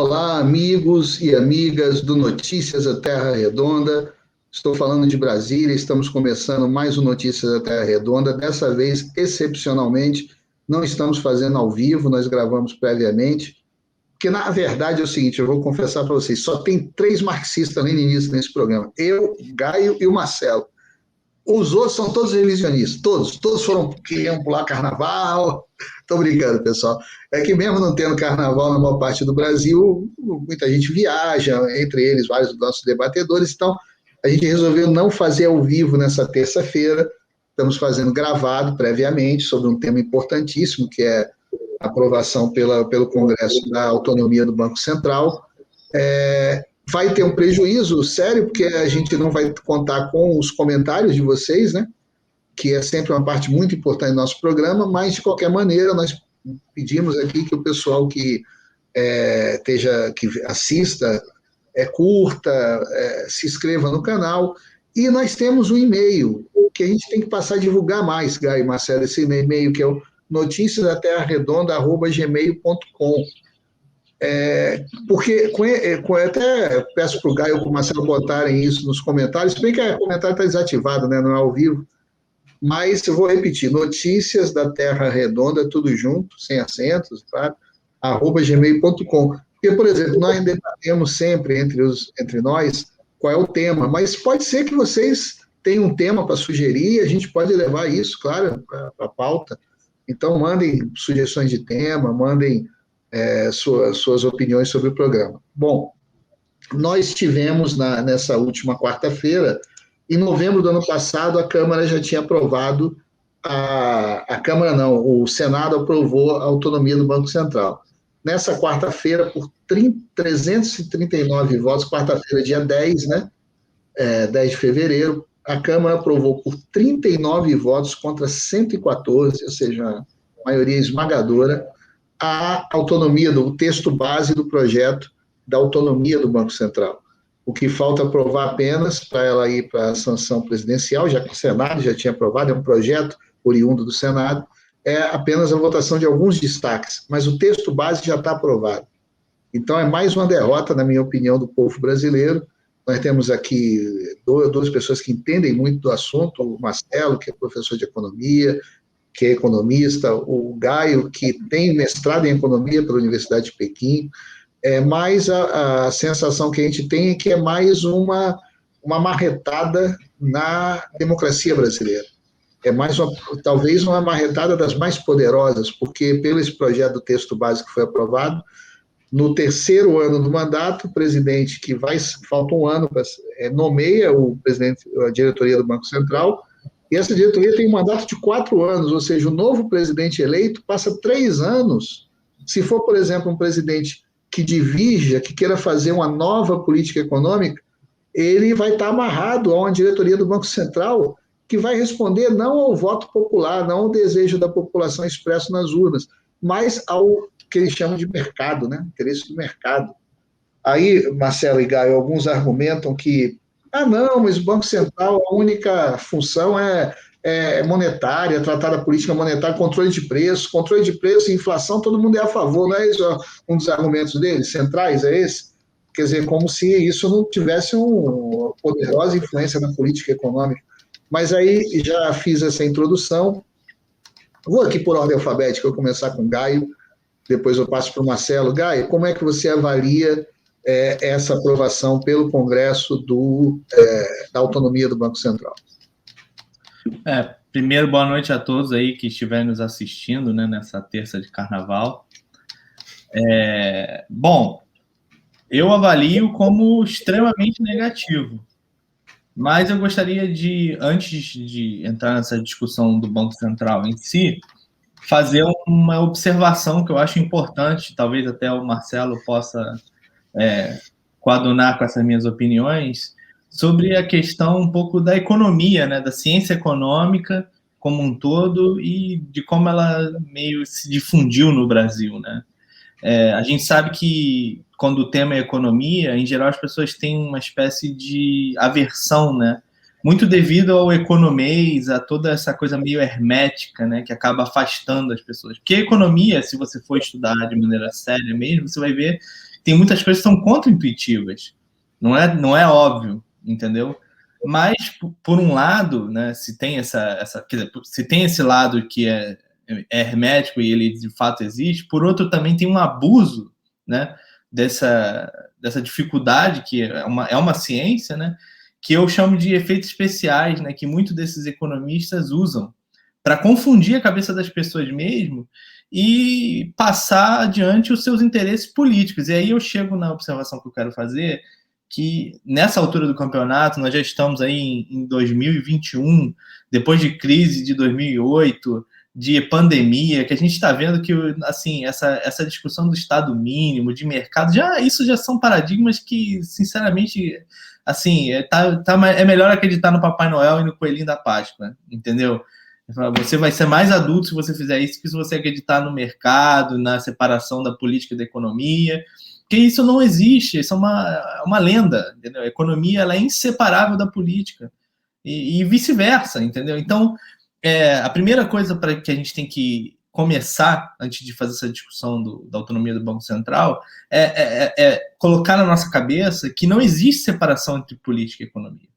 Olá, amigos e amigas do Notícias da Terra Redonda. Estou falando de Brasília, estamos começando mais um Notícias da Terra Redonda. Dessa vez, excepcionalmente, não estamos fazendo ao vivo, nós gravamos previamente, porque, na verdade, é o seguinte, eu vou confessar para vocês, só tem 3 marxistas-leninistas nesse programa, eu, Gaio e o Marcelo. Os outros são todos revisionistas, todos queriam pular carnaval. Estou brincando, pessoal. É que mesmo não tendo carnaval na maior parte do Brasil, muita gente viaja, entre eles vários dos nossos debatedores, então a gente resolveu não fazer ao vivo nessa terça-feira, estamos fazendo gravado previamente sobre um tema importantíssimo, que é a aprovação pelo Congresso da autonomia do Banco Central. Vai ter um prejuízo sério, porque a gente não vai contar com os comentários de vocês, né? Que é sempre uma parte muito importante do nosso programa, mas, de qualquer maneira, nós pedimos aqui que o pessoal que assista, curta, se inscreva no canal, e nós temos um e-mail que a gente tem que passar a divulgar mais, Gaio e Marcelo, esse e-mail que é o noticiasdaterraredonda@gmail.com. Porque até peço para o Gaio e para o Marcelo botarem isso nos comentários, se bem que o comentário está desativado, né, não é ao vivo, mas eu vou repetir, Notícias da Terra Redonda, tudo junto, sem acentos, tá? @gmail.com. Porque, por exemplo, nós debatemos sempre entre nós qual é o tema, mas pode ser que vocês tenham um tema para sugerir, a gente pode levar isso, claro, para a pauta. Então, mandem sugestões de tema, mandem suas opiniões sobre o programa. Bom, nós tivemos nessa última quarta-feira, em novembro do ano passado, a Câmara já tinha aprovado, o Senado aprovou a autonomia do Banco Central. Nessa quarta-feira, por 339 votos, quarta-feira, dia 10, né? 10 de fevereiro, a Câmara aprovou por 39 votos contra 114, ou seja, maioria esmagadora, a autonomia do texto base do projeto da autonomia do Banco Central. O que falta aprovar apenas para ela ir para a sanção presidencial, já que o Senado já tinha aprovado, é um projeto oriundo do Senado, é apenas a votação de alguns destaques, mas o texto base já está aprovado. Então, é mais uma derrota, na minha opinião, do povo brasileiro. Nós temos aqui duas pessoas que entendem muito do assunto, o Marcelo, que é professor de economia, que é economista, o Gaio, que tem mestrado em economia pela Universidade de Pequim, mas a sensação que a gente tem é que é mais uma marretada na democracia brasileira. É talvez uma marretada das mais poderosas, porque pelo esse projeto do texto básico que foi aprovado, no terceiro ano do mandato, o presidente falta um ano, nomeia o presidente, a diretoria do Banco Central, e essa diretoria tem um mandato de 4 anos, ou seja, o novo presidente eleito passa 3 anos. Se for, por exemplo, um presidente que divirja, que queira fazer uma nova política econômica, ele vai estar amarrado a uma diretoria do Banco Central que vai responder não ao voto popular, não ao desejo da população expresso nas urnas, mas ao que eles chamam de mercado, né? Interesse do mercado. Aí, Marcelo e Gaio, alguns argumentam que não, mas o Banco Central, a única função é monetária, tratar da política monetária, controle de preço e inflação, todo mundo é a favor, não é isso um dos argumentos deles, centrais, é esse? Quer dizer, como se isso não tivesse uma poderosa influência na política econômica. Mas aí já fiz essa introdução, vou aqui por ordem alfabética, eu vou começar com o Gaio, depois eu passo para o Marcelo. Gaio, como é que você avalia essa aprovação pelo Congresso da autonomia do Banco Central? Primeiro, boa noite a todos aí que estiverem nos assistindo, né, nessa terça de carnaval. Bom, eu avalio como extremamente negativo, mas eu gostaria de, antes de entrar nessa discussão do Banco Central em si, fazer uma observação que eu acho importante, talvez até o Marcelo possa coadunar com essas minhas opiniões, sobre a questão um pouco da economia, né, da ciência econômica como um todo e de como ela meio se difundiu no Brasil, né? A gente sabe que quando o tema é economia, em geral as pessoas têm uma espécie de aversão, né? Muito devido ao economês, a toda essa coisa meio hermética, né, que acaba afastando as pessoas. Porque a economia, se você for estudar de maneira séria mesmo, você vai ver que tem muitas coisas que são contra-intuitivas. Não é óbvio, entendeu? Mas, por um lado, né, se tem quer dizer, se tem esse lado que é hermético e ele de fato existe, por outro também tem um abuso, né, dessa dificuldade, que é uma ciência, né, que eu chamo de efeitos especiais, né, que muitos desses economistas usam para confundir a cabeça das pessoas mesmo e passar adiante os seus interesses políticos. E aí eu chego na observação que eu quero fazer, que nessa altura do campeonato, nós já estamos aí em 2021, depois de crise de 2008, de pandemia, que a gente está vendo que, assim, essa discussão do Estado mínimo, de mercado, isso já são paradigmas que, sinceramente, assim, é melhor acreditar no Papai Noel e no Coelhinho da Páscoa, entendeu? Você vai ser mais adulto se você fizer isso que se você acreditar no mercado, na separação da política e da economia, porque isso não existe, isso é uma lenda, entendeu? A economia ela é inseparável da política e vice-versa, entendeu? Então, a primeira coisa que a gente tem que começar, antes de fazer essa discussão da autonomia do Banco Central, é colocar na nossa cabeça que não existe separação entre política e economia.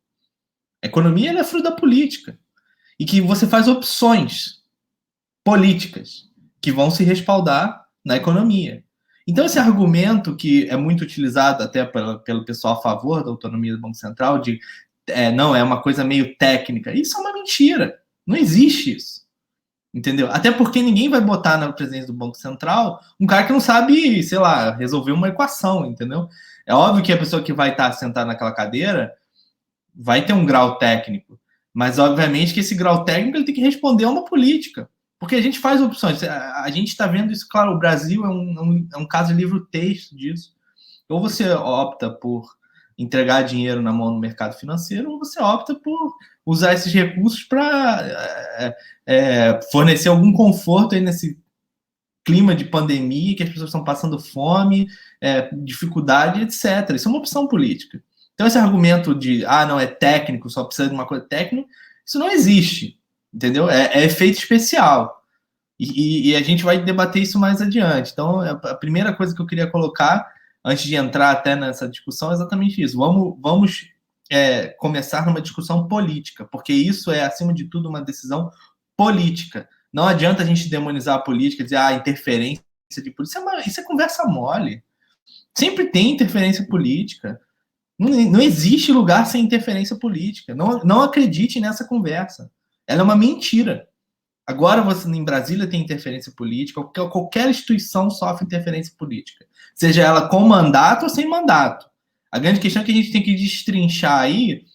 A economia ela é fruto da política. E que você faz opções políticas que vão se respaldar na economia. Então, esse argumento que é muito utilizado até pelo pessoal a favor da autonomia do Banco Central, de não, é uma coisa meio técnica, isso é uma mentira. Não existe isso. Entendeu? Até porque ninguém vai botar na presidência do Banco Central um cara que não sabe, sei lá, resolver uma equação, entendeu? É óbvio que a pessoa que vai estar sentada naquela cadeira vai ter um grau técnico, mas obviamente que esse grau técnico ele tem que responder a uma política, porque a gente faz opções. A gente está vendo isso, claro, o Brasil é um caso de livro-texto disso. Ou você opta por entregar dinheiro na mão do mercado financeiro, ou você opta por usar esses recursos para fornecer algum conforto aí nesse clima de pandemia, que as pessoas estão passando fome, dificuldade, etc. Isso é uma opção política. Então, esse argumento de, não é técnico, só precisa de uma coisa técnica, isso não existe, entendeu? É efeito especial. E a gente vai debater isso mais adiante. Então, a primeira coisa que eu queria colocar, antes de entrar até nessa discussão, é exatamente isso. Vamos começar numa discussão política, porque isso é, acima de tudo, uma decisão política. Não adianta a gente demonizar a política, dizer, interferência de política. Isso é conversa mole. Sempre tem interferência política. Não existe lugar sem interferência política. Não acredite nessa conversa. Ela é uma mentira. Agora, você em Brasília tem interferência política, qualquer instituição sofre interferência política. Seja ela com mandato ou sem mandato. A grande questão é que a gente tem que destrinchar aí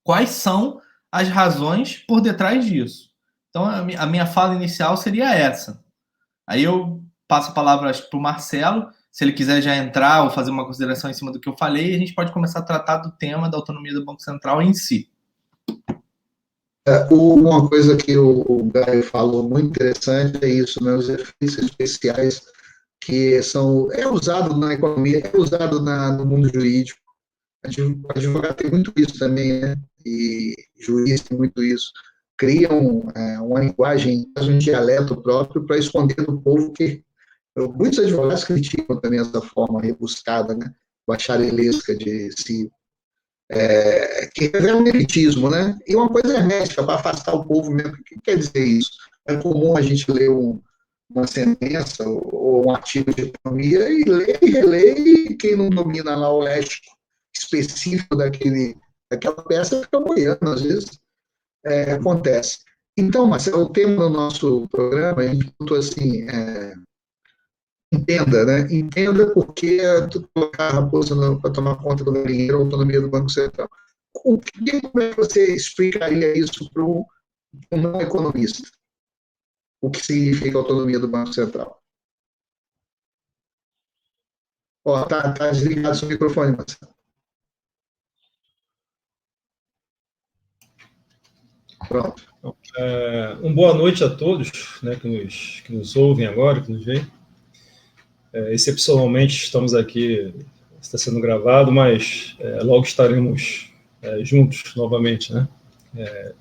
quais são as razões por detrás disso. Então, a minha fala inicial seria essa. Aí eu passo a palavra para o Marcelo, se ele quiser já entrar ou fazer uma consideração em cima do que eu falei, a gente pode começar a tratar do tema da autonomia do Banco Central em si. Uma coisa que o Gaio falou muito interessante é isso, né, os efeitos especiais que é usado na economia, é usado no mundo jurídico. Advogado tem muito isso também, né? E juiz tem muito isso. Criam uma linguagem, um dialeto próprio para esconder do povo que muitos advogados criticam também essa forma rebuscada, né? Bacharelesca de se que é um elitismo, né? E uma coisa hermética para afastar o povo mesmo. O que quer dizer isso? É comum a gente ler uma sentença ou um artigo de economia e ler e reler, e quem não domina lá o léxico específico daquela peça fica boiando, às vezes acontece. Então, Marcelo, o tema do nosso programa, a gente botou assim, entenda, né? Entenda porque tu colocar a raposa para tomar conta do galinheiro, a autonomia do Banco Central. Como é que você explicaria isso para um não economista? O que significa a autonomia do Banco Central? Tá desligado seu microfone, Marcelo. Pronto. Boa noite a todos, né, que nos ouvem agora, que nos veem. Excepcionalmente estamos aqui, está sendo gravado, mas logo estaremos juntos novamente, né?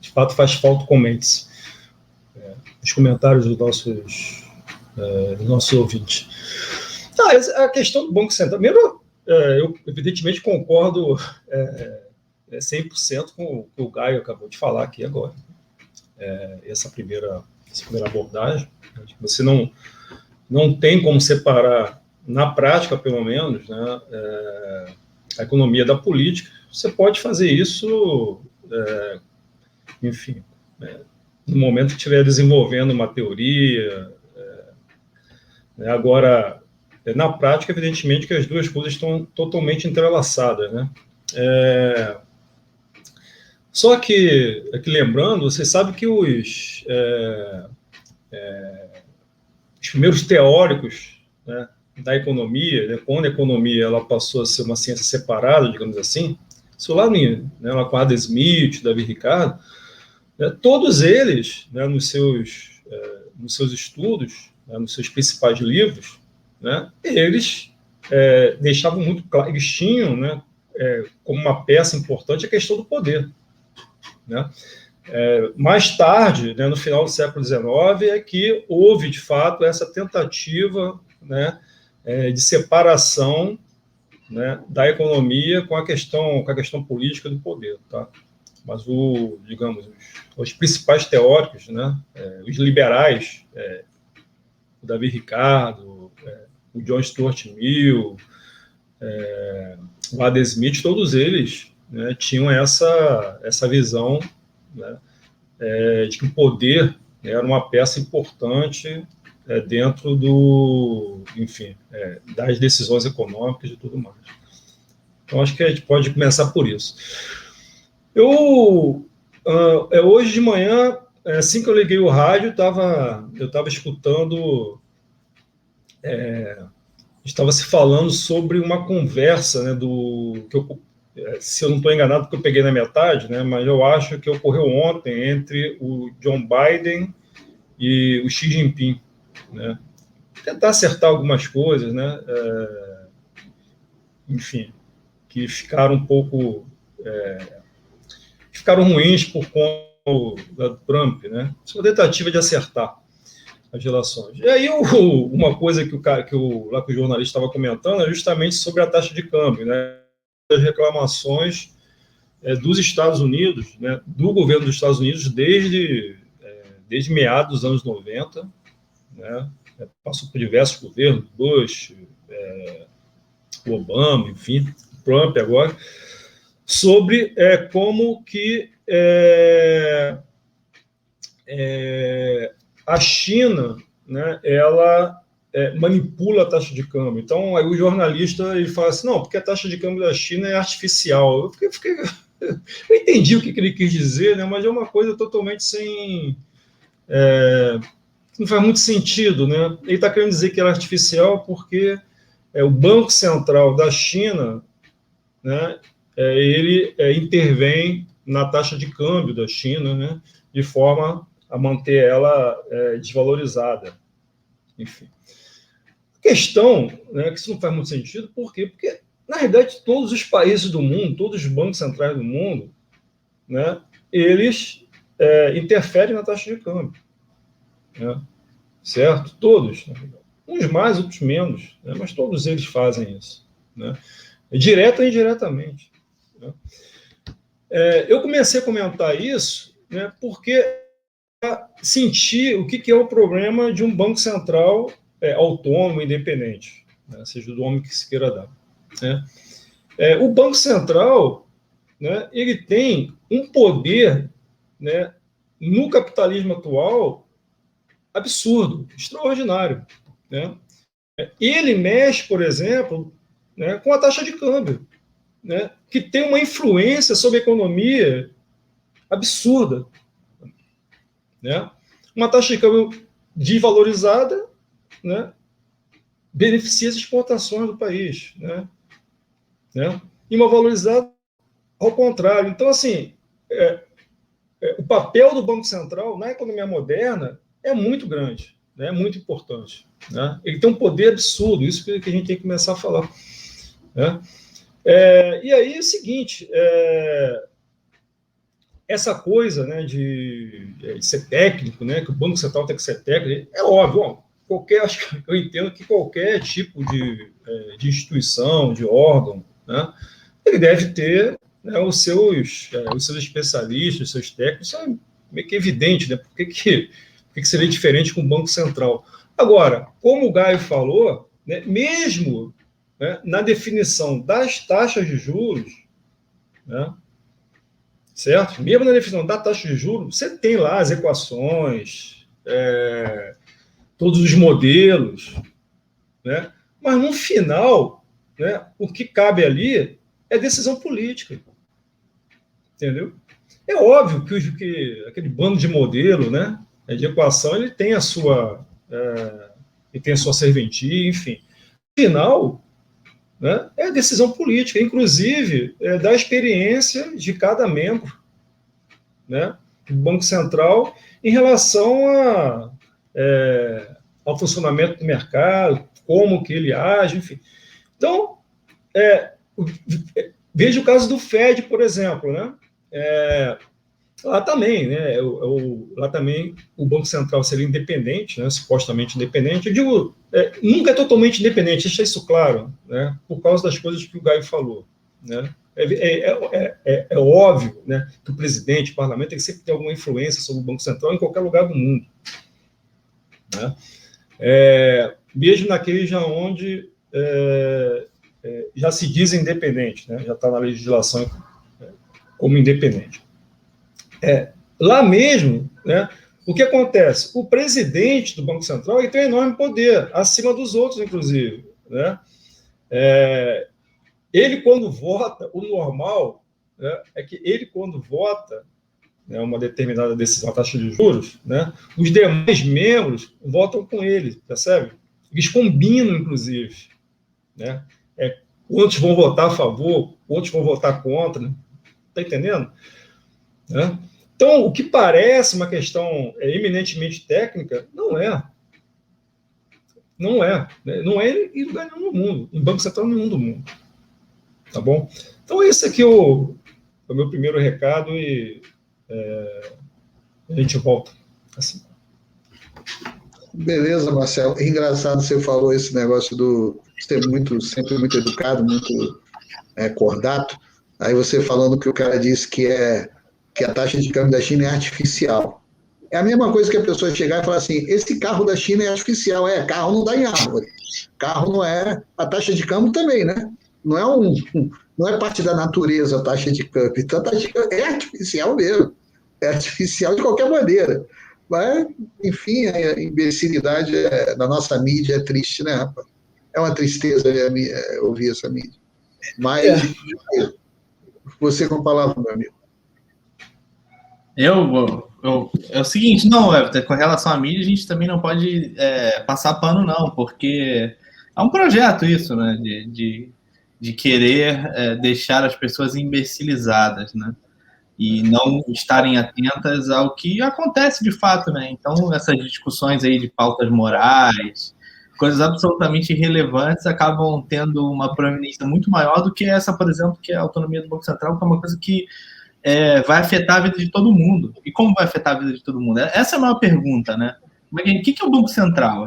De fato faz falta, comente-se os comentários dos nossos ouvintes. A questão do Banco Central, primeiro, eu evidentemente concordo 100% com o que o Gaio acabou de falar aqui agora. Essa primeira abordagem, né, de que você não tem como separar, na prática, pelo menos, né, a economia da política. Você pode fazer isso, enfim, no momento que estiver desenvolvendo uma teoria. Agora, na prática, evidentemente que as duas coisas estão totalmente entrelaçadas, né? Só que, aqui lembrando, você sabe que os primeiros teóricos, né, da economia, né, quando a economia ela passou a ser uma ciência separada, digamos assim, isso lá, né, lá com Adam Smith, David Ricardo, né, todos eles, né, nos seus estudos, né, nos seus principais livros, né, eles deixavam muito claro, eles tinham, né, como uma peça importante a questão do poder, né? Mais tarde, né, no final do século XIX, é que houve, de fato, essa tentativa, né, de separação, né, da economia com a questão política do poder, tá? Mas digamos, os principais teóricos, né, os liberais, o David Ricardo, o John Stuart Mill, o Adam Smith, todos eles, né, tinham essa visão, né, de que o poder era uma peça importante dentro enfim, das decisões econômicas e tudo mais. Então, acho que a gente pode começar por isso. Hoje de manhã, assim que eu liguei o rádio, eu estava escutando, estava se falando sobre uma conversa, né, se eu não estou enganado, porque eu peguei na metade, né, mas eu acho que ocorreu ontem entre o John Biden e o Xi Jinping, né, tentar acertar algumas coisas, né, enfim, que ficaram um pouco ficaram ruins por conta do Trump, né, isso é uma tentativa de acertar as relações. E aí uma coisa que o jornalista estava comentando é justamente sobre a taxa de câmbio, né, as reclamações dos Estados Unidos, né, do governo dos Estados Unidos desde meados dos anos 90, né, passou por diversos governos, Bush, Obama, enfim, Trump agora, sobre como que a China, né, ela manipula a taxa de câmbio. Então, aí o jornalista ele fala assim, não, porque a taxa de câmbio da China é artificial. Eu entendi o que ele quis dizer, né, mas é uma coisa totalmente não faz muito sentido, né? Ele está querendo dizer que era artificial porque o Banco Central da China, né, ele intervém na taxa de câmbio da China, né, de forma a manter ela desvalorizada. Enfim. A questão, né, que isso não faz muito sentido, por quê? Porque, na realidade, todos os países do mundo, todos os bancos centrais do mundo, né, eles interferem na taxa de câmbio. Né, certo? Todos. Uns mais, outros menos, né, mas todos eles fazem isso. Né, direta ou indiretamente. Né. Eu comecei a comentar isso, né, porque sentir o que é o problema de um banco central autônomo, independente, né, seja do nome que se queira dar. Né. O Banco Central, né, ele tem um poder, né, no capitalismo atual absurdo, extraordinário. Né. Ele mexe, por exemplo, né, com a taxa de câmbio, né, que tem uma influência sobre a economia absurda. Né. Uma taxa de câmbio desvalorizada, né, beneficia as exportações do país. Né. E uma valorizada ao contrário. Então, assim, o papel do Banco Central na economia moderna é muito grande, né, é muito importante. Né. Ele tem um poder absurdo, isso que a gente tem que começar a falar. Né. E aí é o seguinte, essa coisa, né, de ser técnico, né, que o Banco Central tem que ser técnico, é óbvio. acho que eu entendo que qualquer tipo de instituição, de órgão, né, ele deve ter, né, os seus especialistas, os seus técnicos. Isso é meio que evidente, né? Por que seria diferente com o Banco Central? Agora, como o Gaio falou, né, mesmo, né, na definição das taxas de juros, né, certo? Mesmo na definição da taxa de juros, você tem lá as equações, todos os modelos, né? Mas no final, né, o que cabe ali é decisão política, entendeu? É óbvio que aquele bando de modelo, né, de equação, ele tem a sua serventia, enfim. No final, né, é decisão política, inclusive da experiência de cada membro, né, do Banco Central em relação ao funcionamento do mercado, como que ele age, enfim. Então, veja o caso do Fed, por exemplo, né? Lá também, né? Lá também o Banco Central seria independente, né? Supostamente independente. Eu digo, nunca é totalmente independente, deixa isso claro, né? Por causa das coisas que o Gaio falou, né? É óbvio, né, que o presidente, o parlamento, tem que sempre ter alguma influência sobre o Banco Central em qualquer lugar do mundo, né? Mesmo naqueles já onde já se diz independente, né? Já está na legislação como independente. Lá mesmo, né, o que acontece? O presidente do Banco Central, ele tem um enorme poder, acima dos outros, inclusive, né? Ele, quando vota, o normal, né, é que ele, quando vota, né, uma determinada decisão, a taxa de juros, né, os demais membros votam com ele, percebe? Eles combinam, inclusive, né? Outros vão votar a favor, outros vão votar contra, né? Está entendendo? Né? Então, o que parece uma questão eminentemente técnica, não é. Não é. Né? Não é em lugar nenhum do mundo, em Banco Central nenhum do mundo. Tá bom? Então, esse aqui é o meu primeiro recado e a gente volta. Assim. Beleza, Marcelo. Engraçado você falou esse negócio do ser sempre muito educado, muito cordato. Aí você falando que o cara disse que a taxa de câmbio da China é artificial. É a mesma coisa que a pessoa chegar e falar assim, esse carro da China é artificial. Carro não dá em árvore. Carro não é... A taxa de câmbio também, né? Não é parte da natureza a taxa de câmbio. Então, a taxa de câmbio é artificial mesmo. É artificial de qualquer maneira. Mas, enfim, a imbecilidade na nossa mídia é triste, né, rapaz? É uma tristeza ouvir essa mídia. Mas, você com a palavra, meu amigo. É o seguinte, não, Everton, com relação à mídia, a gente também não pode passar pano, não, porque é um projeto isso, né, de querer deixar as pessoas imbecilizadas, né, e não estarem atentas ao que acontece de fato, né. Então, essas discussões aí de pautas morais, coisas absolutamente irrelevantes, acabam tendo uma proeminência muito maior do que essa, por exemplo, que é a autonomia do Banco Central, que é uma coisa que vai afetar a vida de todo mundo. E como vai afetar a vida de todo mundo? Essa é a maior pergunta, né? O que é o Banco Central?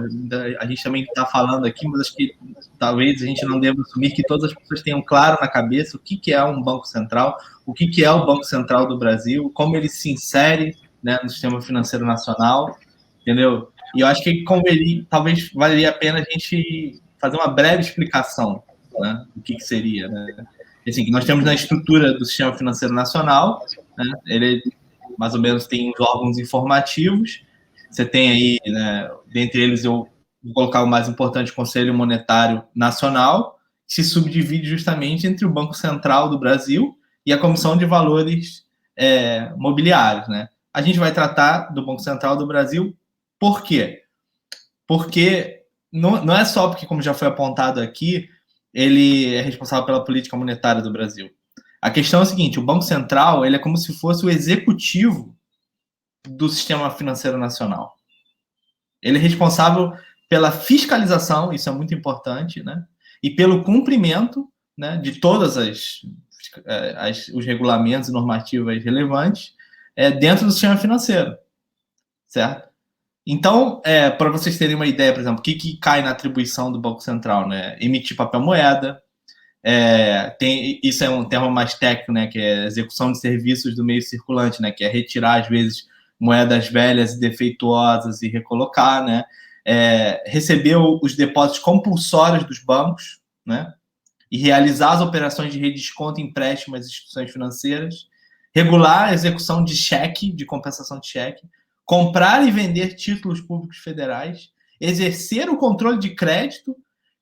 A gente também está falando aqui, mas acho que talvez a gente não deva assumir que todas as pessoas tenham claro na cabeça o que é um Banco Central, o que é o Banco Central do Brasil, como ele se insere, né, no sistema financeiro nacional, entendeu? E eu acho que talvez valeria a pena a gente fazer uma breve explicação, né, do que seria, né? Assim, nós temos na estrutura do sistema financeiro nacional, né, ele mais ou menos tem uns órgãos informativos. Você tem aí, né, dentre eles eu vou colocar o mais importante, o Conselho Monetário Nacional, que se subdivide justamente entre o Banco Central do Brasil e a Comissão de Valores Mobiliários, né? A gente vai tratar do Banco Central do Brasil por quê? Porque não é só porque, como já foi apontado aqui, ele é responsável pela política monetária do Brasil. A questão é a seguinte, o Banco Central ele é como se fosse o executivo do sistema financeiro nacional. Ele é responsável pela fiscalização, isso é muito importante, né? E pelo cumprimento, né, de todas os regulamentos e normativas relevantes dentro do sistema financeiro, certo? Então, para vocês terem uma ideia, por exemplo, o que cai na atribuição do Banco Central, né? Emitir papel moeda, isso é um termo mais técnico, né? Que é execução de serviços do meio circulante, né? Que é retirar, às vezes, moedas velhas e defeituosas e recolocar, né? Receber os depósitos compulsórios dos bancos, né? E realizar as operações de redesconto e empréstimo às instituições financeiras, regular a execução de cheque, de compensação de cheque, comprar e vender títulos públicos federais, exercer o controle de crédito,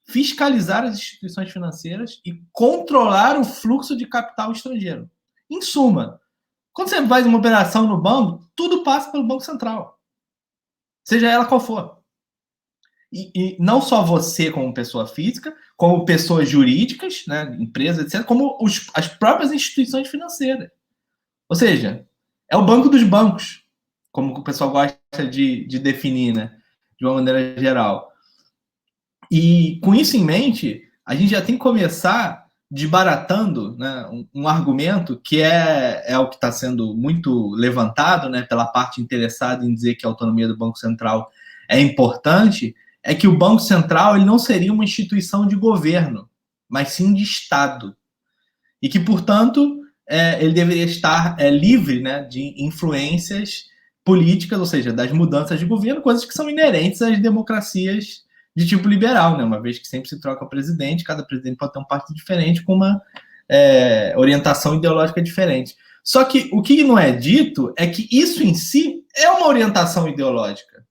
fiscalizar as instituições financeiras e controlar o fluxo de capital estrangeiro. Em suma, quando você faz uma operação no banco, tudo passa pelo Banco Central, seja ela qual for. E não só você como pessoa física, como pessoas jurídicas, né, empresas, etc., como as próprias instituições financeiras. Ou seja, é o banco dos bancos, como o pessoal gosta de definir, né, de uma maneira geral. E com isso em mente, a gente já tem que começar desbaratando, né, um argumento que é o que está sendo muito levantado, né, pela parte interessada em dizer que a autonomia do Banco Central é importante, é que o Banco Central ele não seria uma instituição de governo, mas sim de Estado. E que, portanto, ele deveria estar livre, né, de influências políticas, ou seja, das mudanças de governo, coisas que são inerentes às democracias de tipo liberal, né? Uma vez que sempre se troca o presidente, cada presidente pode ter um partido diferente com uma orientação ideológica diferente. Só que o que não é dito é que isso em si é uma orientação ideológica.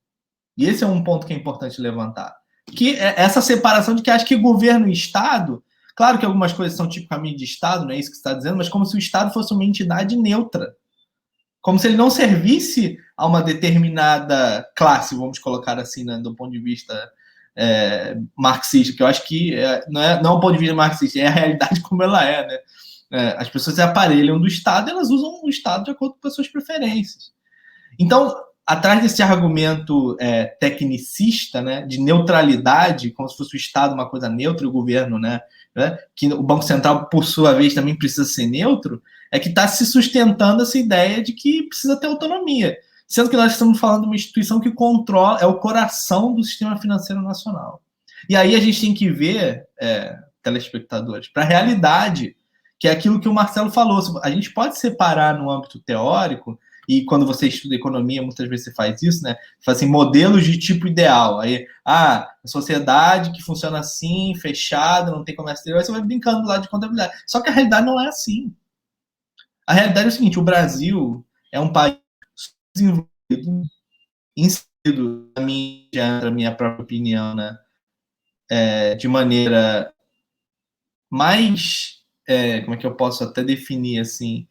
E esse é um ponto que é importante levantar. Que é essa separação de que acha que governo e Estado, claro que algumas coisas são tipicamente de Estado, não é isso que você está dizendo, mas como se o Estado fosse uma entidade neutra. Como se ele não servisse a uma determinada classe, vamos colocar assim, né, do ponto de vista marxista, que eu acho que não é um ponto de vista marxista, é a realidade como ela é, né? As pessoas se aparelham do Estado, elas usam o Estado de acordo com as suas preferências. Então, atrás desse argumento tecnicista, né, de neutralidade, como se fosse o Estado uma coisa neutra e o governo, né, que o Banco Central, por sua vez, também precisa ser neutro, é que está se sustentando essa ideia de que precisa ter autonomia. Sendo que nós estamos falando de uma instituição que controla, é o coração do sistema financeiro nacional. E aí a gente tem que ver, telespectadores, para a realidade, que é aquilo que o Marcelo falou. A gente pode separar no âmbito teórico, e quando você estuda economia, muitas vezes você faz isso, né? Faz assim, modelos de tipo ideal. Aí, a sociedade que funciona assim, fechada, não tem comércio exterior, aí você vai brincando lá de contabilidade. Só que a realidade não é assim. A realidade é o seguinte, o Brasil é um país desenvolvido, inserido, na minha própria opinião, né? De maneira mais, como é que eu posso até definir assim,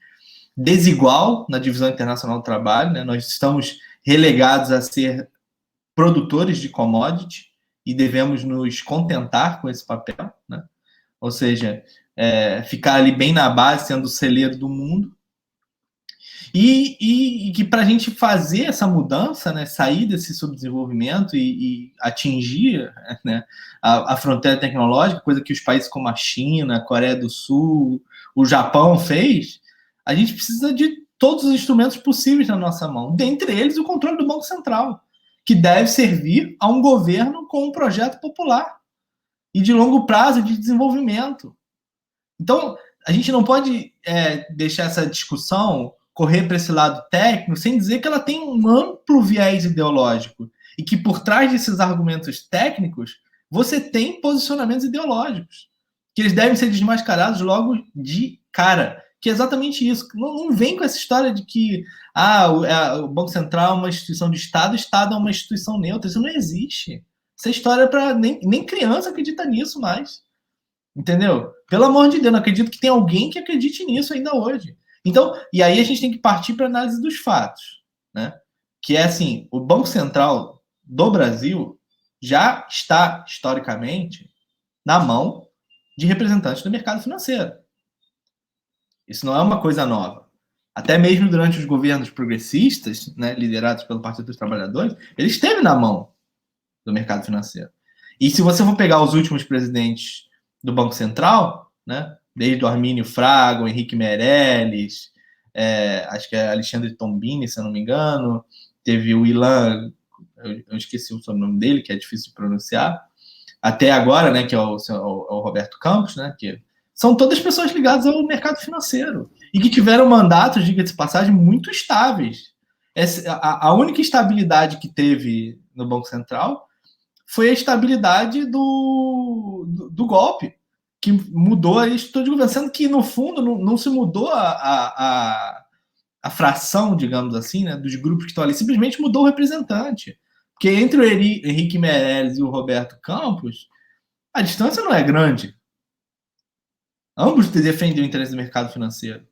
desigual na divisão internacional do trabalho, né? Nós estamos relegados a ser produtores de commodity e devemos nos contentar com esse papel, né? Ou seja, ficar ali bem na base, sendo o celeiro do mundo. E que para a gente fazer essa mudança, né, sair desse subdesenvolvimento e atingir, né, a fronteira tecnológica, coisa que os países como a China, a Coreia do Sul, o Japão fez, a gente precisa de todos os instrumentos possíveis na nossa mão, dentre eles o controle do Banco Central, que deve servir a um governo com um projeto popular e de longo prazo de desenvolvimento. Então, a gente não pode deixar essa discussão correr para esse lado técnico sem dizer que ela tem um amplo viés ideológico e que por trás desses argumentos técnicos você tem posicionamentos ideológicos, que eles devem ser desmascarados logo de cara, que é exatamente isso. Não vem com essa história de que o Banco Central é uma instituição de Estado, o Estado é uma instituição neutra. Isso não existe. Essa história é para nem criança acredita nisso mais. Entendeu? Pelo amor de Deus, não acredito que tem alguém que acredite nisso ainda hoje. Então, e aí a gente tem que partir para a análise dos fatos, né? Que é assim, o Banco Central do Brasil já está, historicamente, na mão de representantes do mercado financeiro. Isso não é uma coisa nova. Até mesmo durante os governos progressistas, né, liderados pelo Partido dos Trabalhadores, ele esteve na mão do mercado financeiro. E se você for pegar os últimos presidentes do Banco Central, né, desde o Armínio Fraga, o Henrique Meirelles, acho que é Alexandre Tombini, se eu não me engano, teve o Ilan eu esqueci o sobrenome dele, que é difícil de pronunciar, até agora, né, que é o Roberto Campos, né, que são todas pessoas ligadas ao mercado financeiro e que tiveram mandatos, diga-se de passagem, muito estáveis. A única estabilidade que teve no Banco Central foi a estabilidade do golpe, que mudou a estrutura de governo, sendo que, no fundo, não se mudou a fração, digamos assim, né, dos grupos que estão ali, simplesmente mudou o representante. Porque entre o Henrique Meirelles e o Roberto Campos, a distância não é grande. Ambos defendem o interesse do mercado financeiro.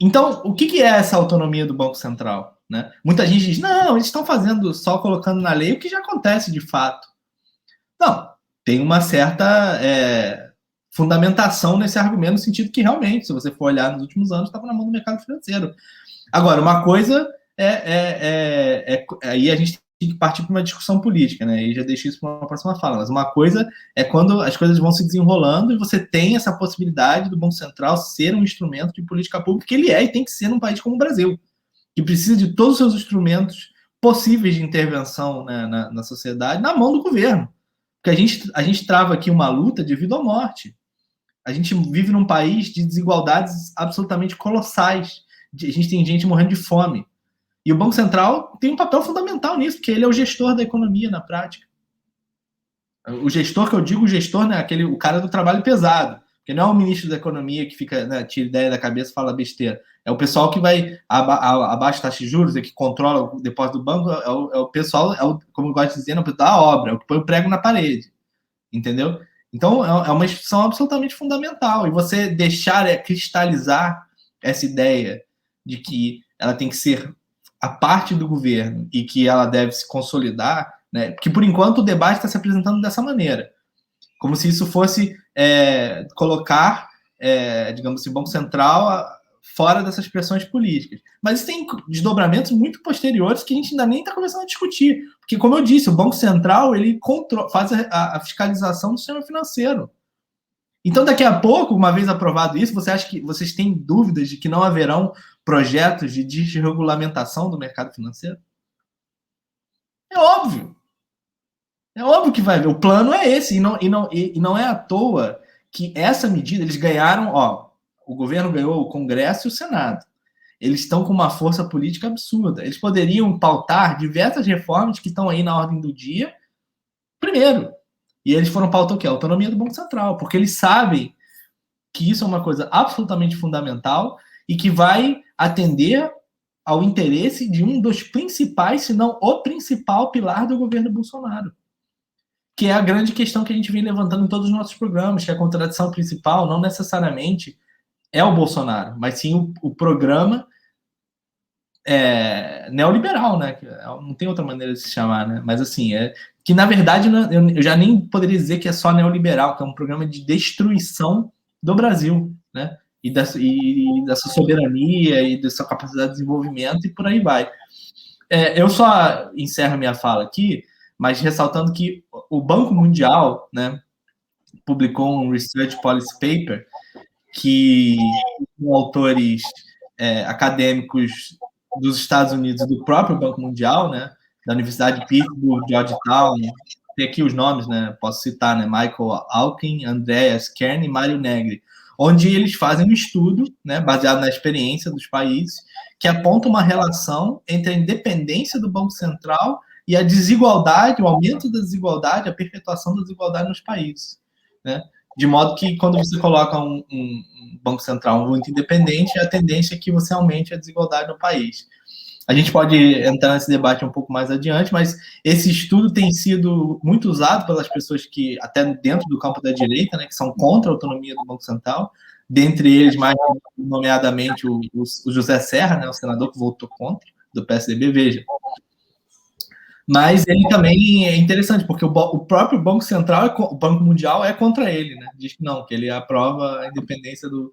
Então, o que é essa autonomia do Banco Central? Né? Muita gente diz, não, eles estão fazendo, só colocando na lei o que já acontece de fato. Não, tem uma certa fundamentação nesse argumento, no sentido que realmente, se você for olhar nos últimos anos, estava na mão do mercado financeiro. Agora, uma coisa aí a gente tem que partir para uma discussão política, né? E já deixei isso para uma próxima fala. Mas uma coisa é quando as coisas vão se desenrolando e você tem essa possibilidade do Banco Central ser um instrumento de política pública, que ele é e tem que ser num país como o Brasil, que precisa de todos os seus instrumentos possíveis de intervenção, né, na sociedade, na mão do governo. Porque a gente trava aqui uma luta de vida ou morte. A gente vive num país de desigualdades absolutamente colossais. A gente tem gente morrendo de fome. E o Banco Central tem um papel fundamental nisso, porque ele é o gestor da economia na prática. O gestor, que eu digo, o gestor, né, o cara do trabalho pesado. Porque não é o ministro da economia que fica, né, tira ideia da cabeça e fala besteira. É o pessoal que vai abaixo da taxa de juros, que controla o depósito do banco, é o pessoal, como eu gosto de dizer, é o pessoal da obra, é o que põe o prego na parede. Entendeu? Então, é uma instituição absolutamente fundamental. E você deixar cristalizar essa ideia de que ela tem que ser a parte do governo e que ela deve se consolidar, né? Porque, por enquanto, o debate está se apresentando dessa maneira. Como se isso fosse colocar, digamos assim, o Banco Central fora dessas pressões políticas. Mas isso tem desdobramentos muito posteriores que a gente ainda nem está começando a discutir. Porque, como eu disse, o Banco Central ele faz a fiscalização do sistema financeiro. Então, daqui a pouco, uma vez aprovado isso, você acha que vocês têm dúvidas de que não haverão projetos de desregulamentação do mercado financeiro? É óbvio. É óbvio que vai haver. O plano é esse. E não é à toa que essa medida, eles ganharam, o governo ganhou o Congresso e o Senado. Eles estão com uma força política absurda. Eles poderiam pautar diversas reformas que estão aí na ordem do dia primeiro. E eles foram pautar o quê? A autonomia do Banco Central, porque eles sabem que isso é uma coisa absolutamente fundamental e que vai atender ao interesse de um dos principais, se não o principal pilar do governo Bolsonaro, que é a grande questão que a gente vem levantando em todos os nossos programas, que a contradição principal não necessariamente é o Bolsonaro, mas sim o programa neoliberal, né? Não tem outra maneira de se chamar, né? Mas assim, que na verdade eu já nem poderia dizer que é só neoliberal, que é um programa de destruição do Brasil, né? E dessa soberania e dessa capacidade de desenvolvimento e por aí vai. Eu só encerro minha fala aqui, mas ressaltando que o Banco Mundial, né, publicou um Research Policy Paper que com autores acadêmicos dos Estados Unidos e do próprio Banco Mundial, né, da Universidade de Pittsburgh, Georgetown, tem aqui os nomes, né, posso citar, né, Michael Alkin, Andreas Kern e Mário Negri, onde eles fazem um estudo, né, baseado na experiência dos países, que aponta uma relação entre a independência do Banco Central e a desigualdade, o aumento da desigualdade, a perpetuação da desigualdade nos países, né? De modo que, quando você coloca um Banco Central muito independente, a tendência é que você aumente a desigualdade no país. A gente pode entrar nesse debate um pouco mais adiante, mas esse estudo tem sido muito usado pelas pessoas que, até dentro do campo da direita, né, que são contra a autonomia do Banco Central, dentre eles, mais nomeadamente, o José Serra, né, o senador que votou contra, do PSDB, veja. Mas ele também é interessante, porque o próprio Banco Central, o Banco Mundial é contra ele, né? Diz que não, que ele aprova a independência do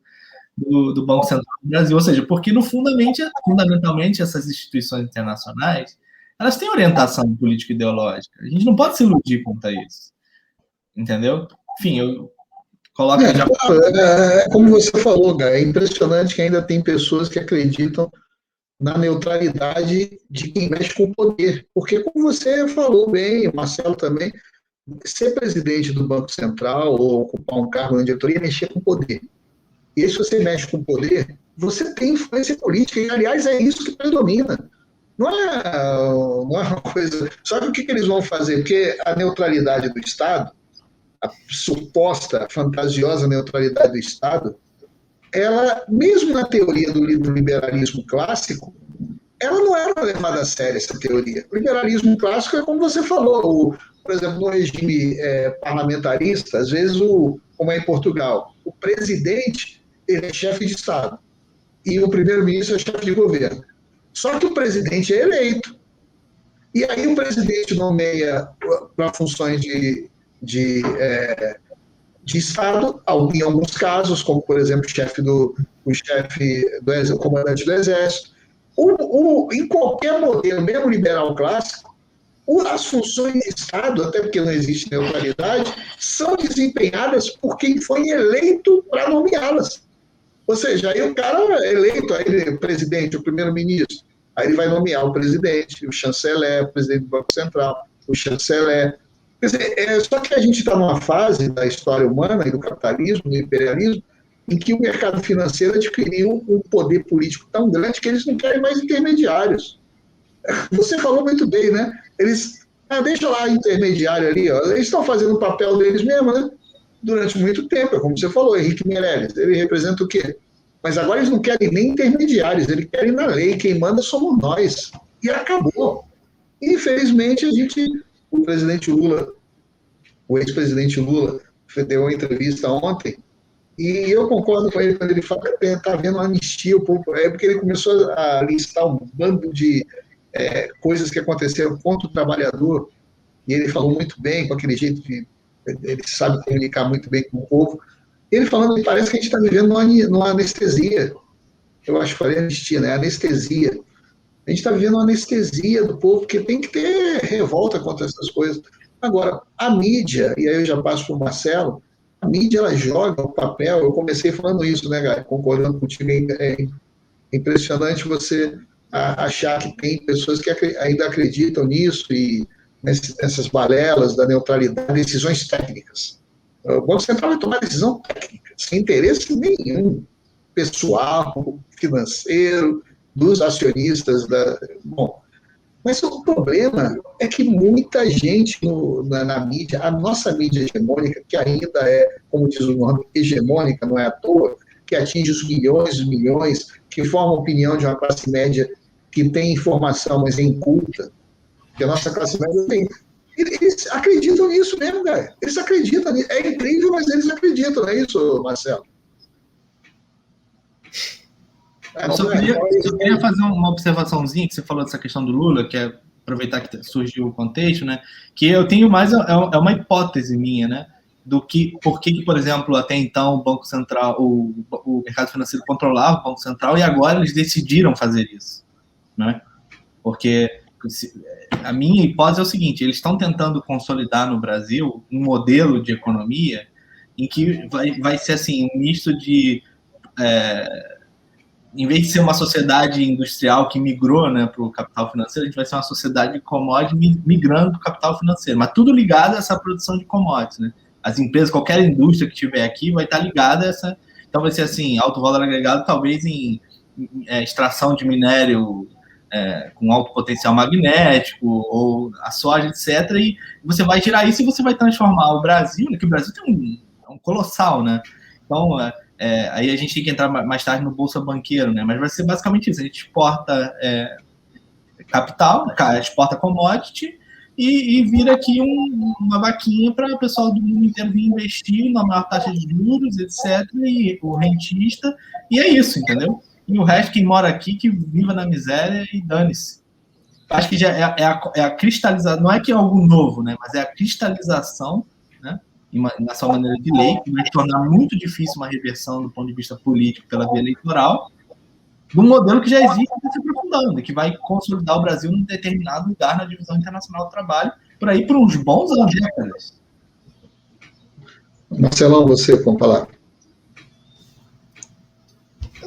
Banco Central do Brasil. Ou seja, porque fundamentalmente essas instituições internacionais, elas têm orientação política e ideológica. A gente não pode se iludir quanto a isso. Entendeu? Enfim, eu coloco... Como você falou, Gá, é impressionante que ainda tem pessoas que acreditam na neutralidade de quem mexe com o poder. Porque, como você falou bem, o Marcelo também, ser presidente do Banco Central ou ocupar um cargo na diretoria é mexer com o poder. E aí, se você mexe com o poder, você tem influência política, e, aliás, é isso que predomina. Não é uma coisa... Só que o que eles vão fazer? Porque a neutralidade do Estado, a suposta, fantasiosa neutralidade do Estado, ela, mesmo na teoria do liberalismo clássico, ela não era levada a sério, essa teoria. O liberalismo clássico é como você falou, por exemplo, no regime parlamentarista, às vezes, como é em Portugal, o presidente ele é chefe de Estado e o primeiro-ministro é chefe de governo. Só que o presidente é eleito. E aí o presidente nomeia para funções de Estado, em alguns casos, como, por exemplo, o comandante do Exército. Em qualquer modelo, mesmo liberal clássico, as funções de Estado, até porque não existe neutralidade, são desempenhadas por quem foi eleito para nomeá-las. Ou seja, aí o cara é eleito, aí ele é presidente, o primeiro-ministro, aí ele vai nomear o presidente, o chanceler, o presidente do Banco Central, o chanceler. Quer dizer, só que a gente está numa fase da história humana e do capitalismo, do imperialismo, em que o mercado financeiro adquiriu um poder político tão grande que eles não querem mais intermediários. Você falou muito bem, né? Eles, deixa lá intermediário ali, ó. Eles estão fazendo o papel deles mesmo, né? Durante muito tempo, como você falou, Henrique Meirelles, ele representa o quê? Mas agora eles não querem nem intermediários, eles querem na lei, quem manda somos nós. E acabou. Infelizmente, o presidente Lula, o ex-presidente Lula, deu uma entrevista ontem, e eu concordo com ele quando ele fala que está havendo uma anistia, porque ele começou a listar um bando de coisas que aconteceram contra o trabalhador, e ele falou muito bem, com aquele jeito de... Ele sabe comunicar muito bem com o povo. Ele falando que parece que a gente está vivendo numa anestesia. Eu acho que falei anistia, né? Anestesia. A gente está vivendo uma anestesia do povo, porque tem que ter revolta contra essas coisas. Agora, a mídia, e aí eu já passo para o Marcelo, a mídia ela joga o papel, eu comecei falando isso, né, Gai? Concordando contigo, é impressionante você achar que tem pessoas que ainda acreditam nisso e nessas balelas da neutralidade, decisões técnicas. O Banco Central vai tomar decisão técnica, sem interesse nenhum, pessoal, financeiro, dos acionistas. Bom, mas o problema é que muita gente na mídia, a nossa mídia hegemônica, que ainda é, como diz o nome, hegemônica, não é à toa, que atinge os milhões, que forma a opinião de uma classe média que tem informação, mas é inculta, que a nossa classe média tem. Eles acreditam nisso mesmo, cara. Eles acreditam nisso. É incrível, mas eles acreditam, não é isso, Marcelo? Eu só queria fazer uma observaçãozinha, que você falou dessa questão do Lula, que é aproveitar que surgiu o contexto, né? Que eu tenho mais, é uma hipótese minha, né? Do que, por que, por exemplo, até então o Banco Central, o mercado financeiro controlava o Banco Central e agora eles decidiram fazer isso, né? Porque a minha hipótese é o seguinte: eles estão tentando consolidar no Brasil um modelo de economia em que vai ser assim, um misto de... em vez de ser uma sociedade industrial que migrou, né, para o capital financeiro, a gente vai ser uma sociedade de commodities migrando para o capital financeiro, mas tudo ligado a essa produção de commodities, né? As empresas, qualquer indústria que tiver aqui vai estar ligada a essa... Então vai ser assim, alto valor agregado, talvez em extração de minério com alto potencial magnético, ou a soja, etc. E você vai girar isso e você vai transformar o Brasil, né, que o Brasil tem um colossal, né? Então... aí a gente tem que entrar mais tarde no Bolsa Banqueiro, né? Mas vai ser basicamente isso: a gente exporta capital, exporta commodity e vira aqui uma vaquinha para o pessoal do mundo inteiro vir investir na maior taxa de juros, etc. E o rentista, e é isso, entendeu? E o resto, quem mora aqui, que viva na miséria e dane-se. Acho que já é a cristalização, não é que é algo novo, né? Mas é a cristalização, né? Na sua maneira de lei, que vai tornar muito difícil uma reversão do ponto de vista político pela via eleitoral, de um modelo que já existe e está se aprofundando, que vai consolidar o Brasil num determinado lugar na divisão internacional do trabalho, por aí por uns bons anos, décadas. Marcelão, você com a palavra.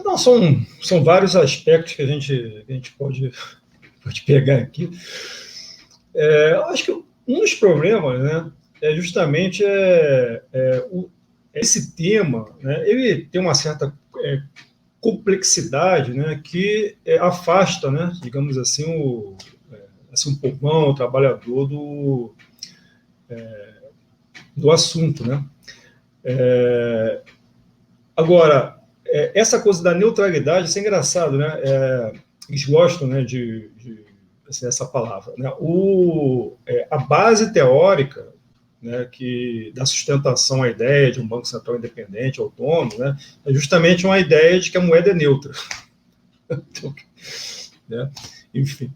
Não, são vários aspectos que a gente pode pegar aqui. Eu acho que um dos problemas, né, é justamente esse tema, né, ele tem uma certa complexidade, né, que afasta, né, digamos assim, um povão, o trabalhador do assunto, né? Agora, essa coisa da neutralidade, isso é engraçado, né? Eles gostam, né, assim, essa palavra, né? A base teórica, né, que dá sustentação à ideia de um banco central independente, autônomo, né, é justamente uma ideia de que a moeda é neutra. Né? Enfim,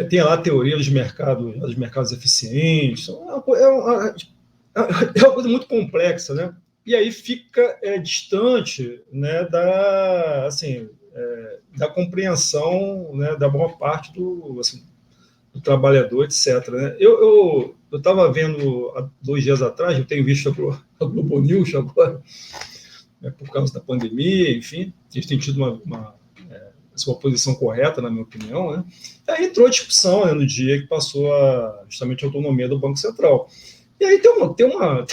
tem lá a teoria dos mercados eficientes, é uma coisa muito complexa, né? E aí fica distante, né, da compreensão, né, da boa parte do trabalhador, etc. Né? Eu estava vendo há 2 dias atrás, eu tenho visto a Globo News agora, né, por causa da pandemia, enfim, eles têm tido uma posição correta, na minha opinião, né? Aí entrou a discussão, né, no dia que passou justamente a autonomia do Banco Central. E aí tem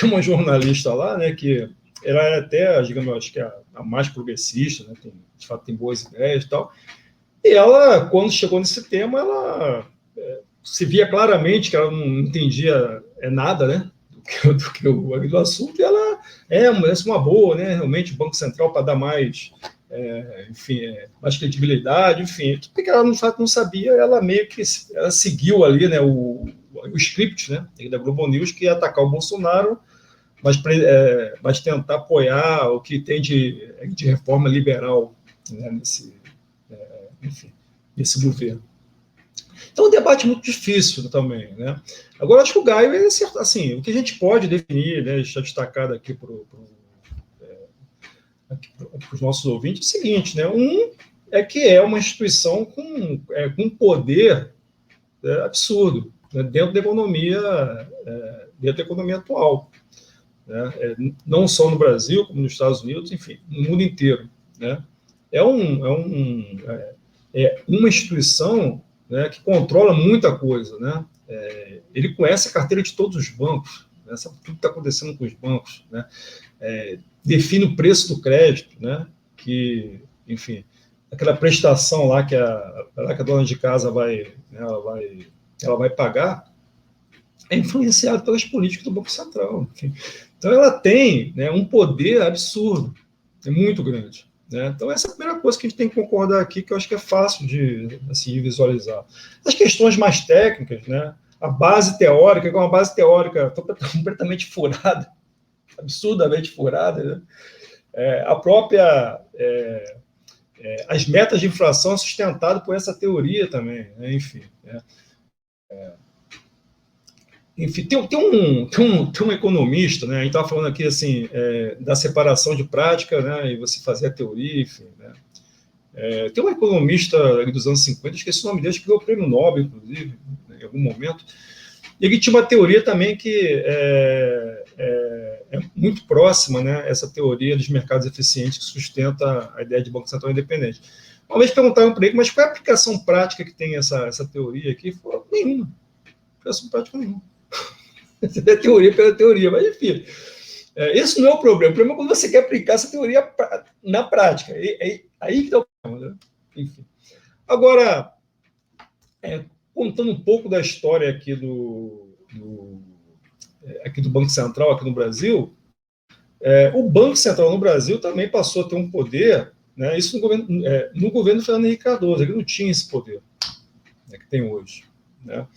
uma jornalista lá, né, que ela é até, digamos, acho que é a mais progressista, né, de fato tem boas ideias e tal. E ela, quando chegou nesse tema, ela se via claramente que ela não entendia nada, né, do assunto, e ela parece uma boa, né, realmente, o Banco Central para dar mais, enfim, mais credibilidade, enfim, porque ela, no fato, não sabia, ela meio que ela seguiu ali, né, o script, né, da Globo News, que ia atacar o Bolsonaro, mas tentar apoiar o que tem de reforma liberal, né, nesse governo. Então, um debate muito difícil também, né? Agora, acho que o Gaio, assim, o que a gente pode definir, né, deixar destacado aqui para os nossos ouvintes, é o seguinte, né? É que é uma instituição com poder absurdo, né, dentro da economia atual, né? Não só no Brasil, como nos Estados Unidos, enfim, no mundo inteiro, né? É uma instituição, né, que controla muita coisa, né? Ele conhece a carteira de todos os bancos, né, sabe tudo que está acontecendo com os bancos, né? Define o preço do crédito, né? Que, enfim, aquela prestação lá que a dona de casa ela vai pagar é influenciada pelas políticas do Banco Central. Enfim. Então, ela tem, né, um poder absurdo, muito grande. Né? Então, essa é a primeira coisa que a gente tem que concordar aqui, que eu acho que é fácil de visualizar. As questões mais técnicas, né? A base teórica, que é uma base teórica completamente furada, absurdamente furada, né? A própria... as metas de inflação sustentadas por essa teoria também, né? Enfim. Enfim, tem um economista, né? A gente estava falando aqui assim, da separação de prática, né? E você fazer a teoria, enfim. Né? Tem um economista dos anos 50, esqueci o nome dele, que ganhou o prêmio Nobel, inclusive, né, em algum momento. E ele tinha uma teoria também que é muito próxima, né? Essa teoria dos mercados eficientes que sustenta a ideia de Banco Central independente. Uma vez perguntaram para ele, mas qual é a aplicação prática que tem essa teoria aqui? Ele falou, nenhuma. Aplicação prática nenhuma. É teoria pela teoria, mas enfim. Esse não é o problema. O problema é quando você quer aplicar essa teoria na prática. Aí que está o problema. Né? Enfim. Agora, contando um pouco da história aqui do Banco Central, aqui no Brasil, o Banco Central no Brasil também passou a ter um poder, né, isso no governo Fernando Henrique Cardoso, ele não tinha esse poder, né, que tem hoje. Né?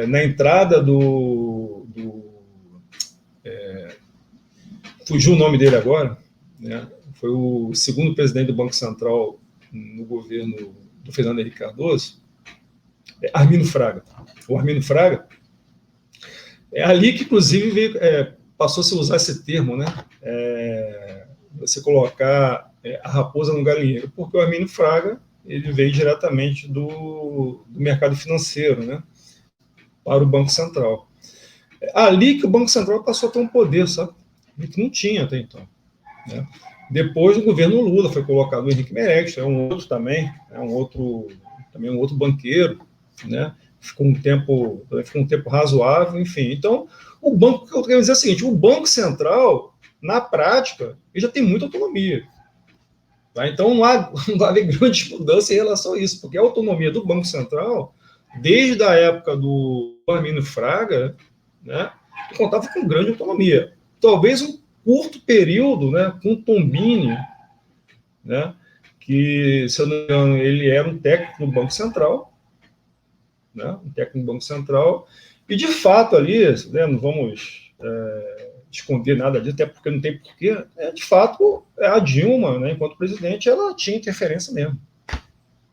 Na entrada fugiu o nome dele agora, né? Foi o segundo presidente do Banco Central no governo do Fernando Henrique Cardoso, Arminio Fraga. O Arminio Fraga é ali que, inclusive, passou a se usar esse termo, né? Você colocar a raposa no galinheiro, porque o Arminio Fraga ele veio diretamente do mercado financeiro, né? Para o Banco Central. Ali que o Banco Central passou a ter um poder, sabe? Que não tinha até então. Né? Depois do governo Lula foi colocado o Henrique Meirelles, é um outro também, um outro banqueiro, né? Ficou um tempo razoável, enfim. Então, o banco, que eu quero dizer é o seguinte, o Banco Central, na prática, ele já tem muita autonomia. Tá? Então, não vai haver grande mudança em relação a isso, porque a autonomia do Banco Central, desde a época do Arminio Fraga, né, contava com grande autonomia. Talvez um curto período, né, com o Tombini, né, que, se eu não me engano, ele era um técnico do Banco Central, né, e, de fato, ali, né, não vamos esconder nada disso, até porque não tem porquê, de fato, a Dilma, né, enquanto presidente, ela tinha interferência mesmo.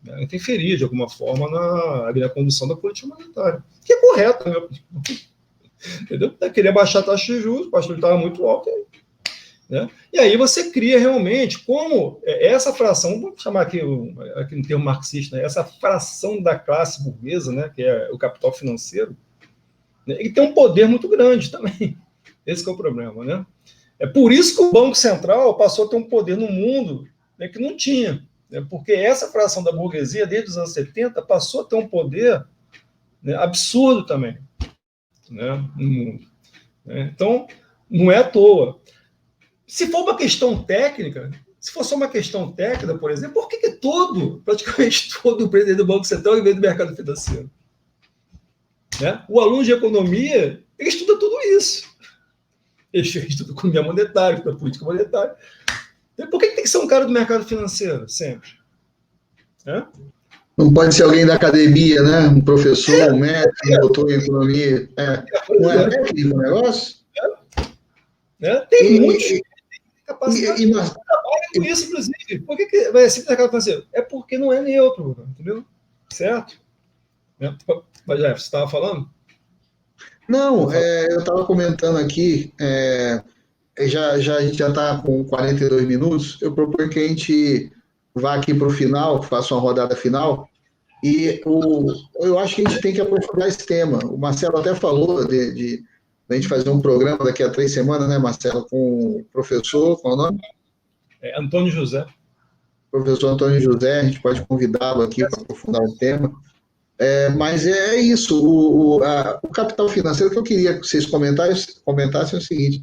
Ela interferia, de alguma forma, na condução da política monetária, que é correto, na minha opinião. Entendeu? Queria baixar a taxa de juros, o taxa de juros estava muito alta, né? E aí você cria realmente como essa fração, vamos chamar aqui no termo marxista, né? Essa fração da classe burguesa, né? Que é o capital financeiro, né? Ele tem um poder muito grande também. Esse que é o problema, né? É por isso que o Banco Central passou a ter um poder no mundo, né, que não tinha, né? Porque essa fração da burguesia, desde os anos 70, passou a ter um poder, né, absurdo também, né, no mundo. Né? Então, não é à toa. Se for uma questão técnica, se for só uma questão técnica, por exemplo, por que praticamente todo o presidente do Banco Central vem do mercado financeiro? Né? O aluno de economia, ele estuda tudo isso. Ele estuda economia monetária, estuda política monetária. Por que tem que ser um cara do mercado financeiro, sempre? Não pode ser alguém da academia, né? Um professor, um médico, um doutor em economia. Não é técnico o negócio? Tem muitos capacidade de trabalhar com isso, inclusive. Por que vai ser mercado financeiro? É porque não é neutro, entendeu? Certo? Mas você estava falando? Não, eu estava comentando aqui, a gente já está com 42 minutos, eu proponho que a gente vá aqui para o final, faça uma rodada final, e eu acho que a gente tem que aprofundar esse tema. O Marcelo até falou de a gente fazer um programa daqui a 3 semanas, né, Marcelo, com o professor, qual é o nome? Antônio José. Professor Antônio José, a gente pode convidá-lo aqui para aprofundar o tema. Mas é isso, o capital financeiro, que eu queria que vocês comentassem é o seguinte,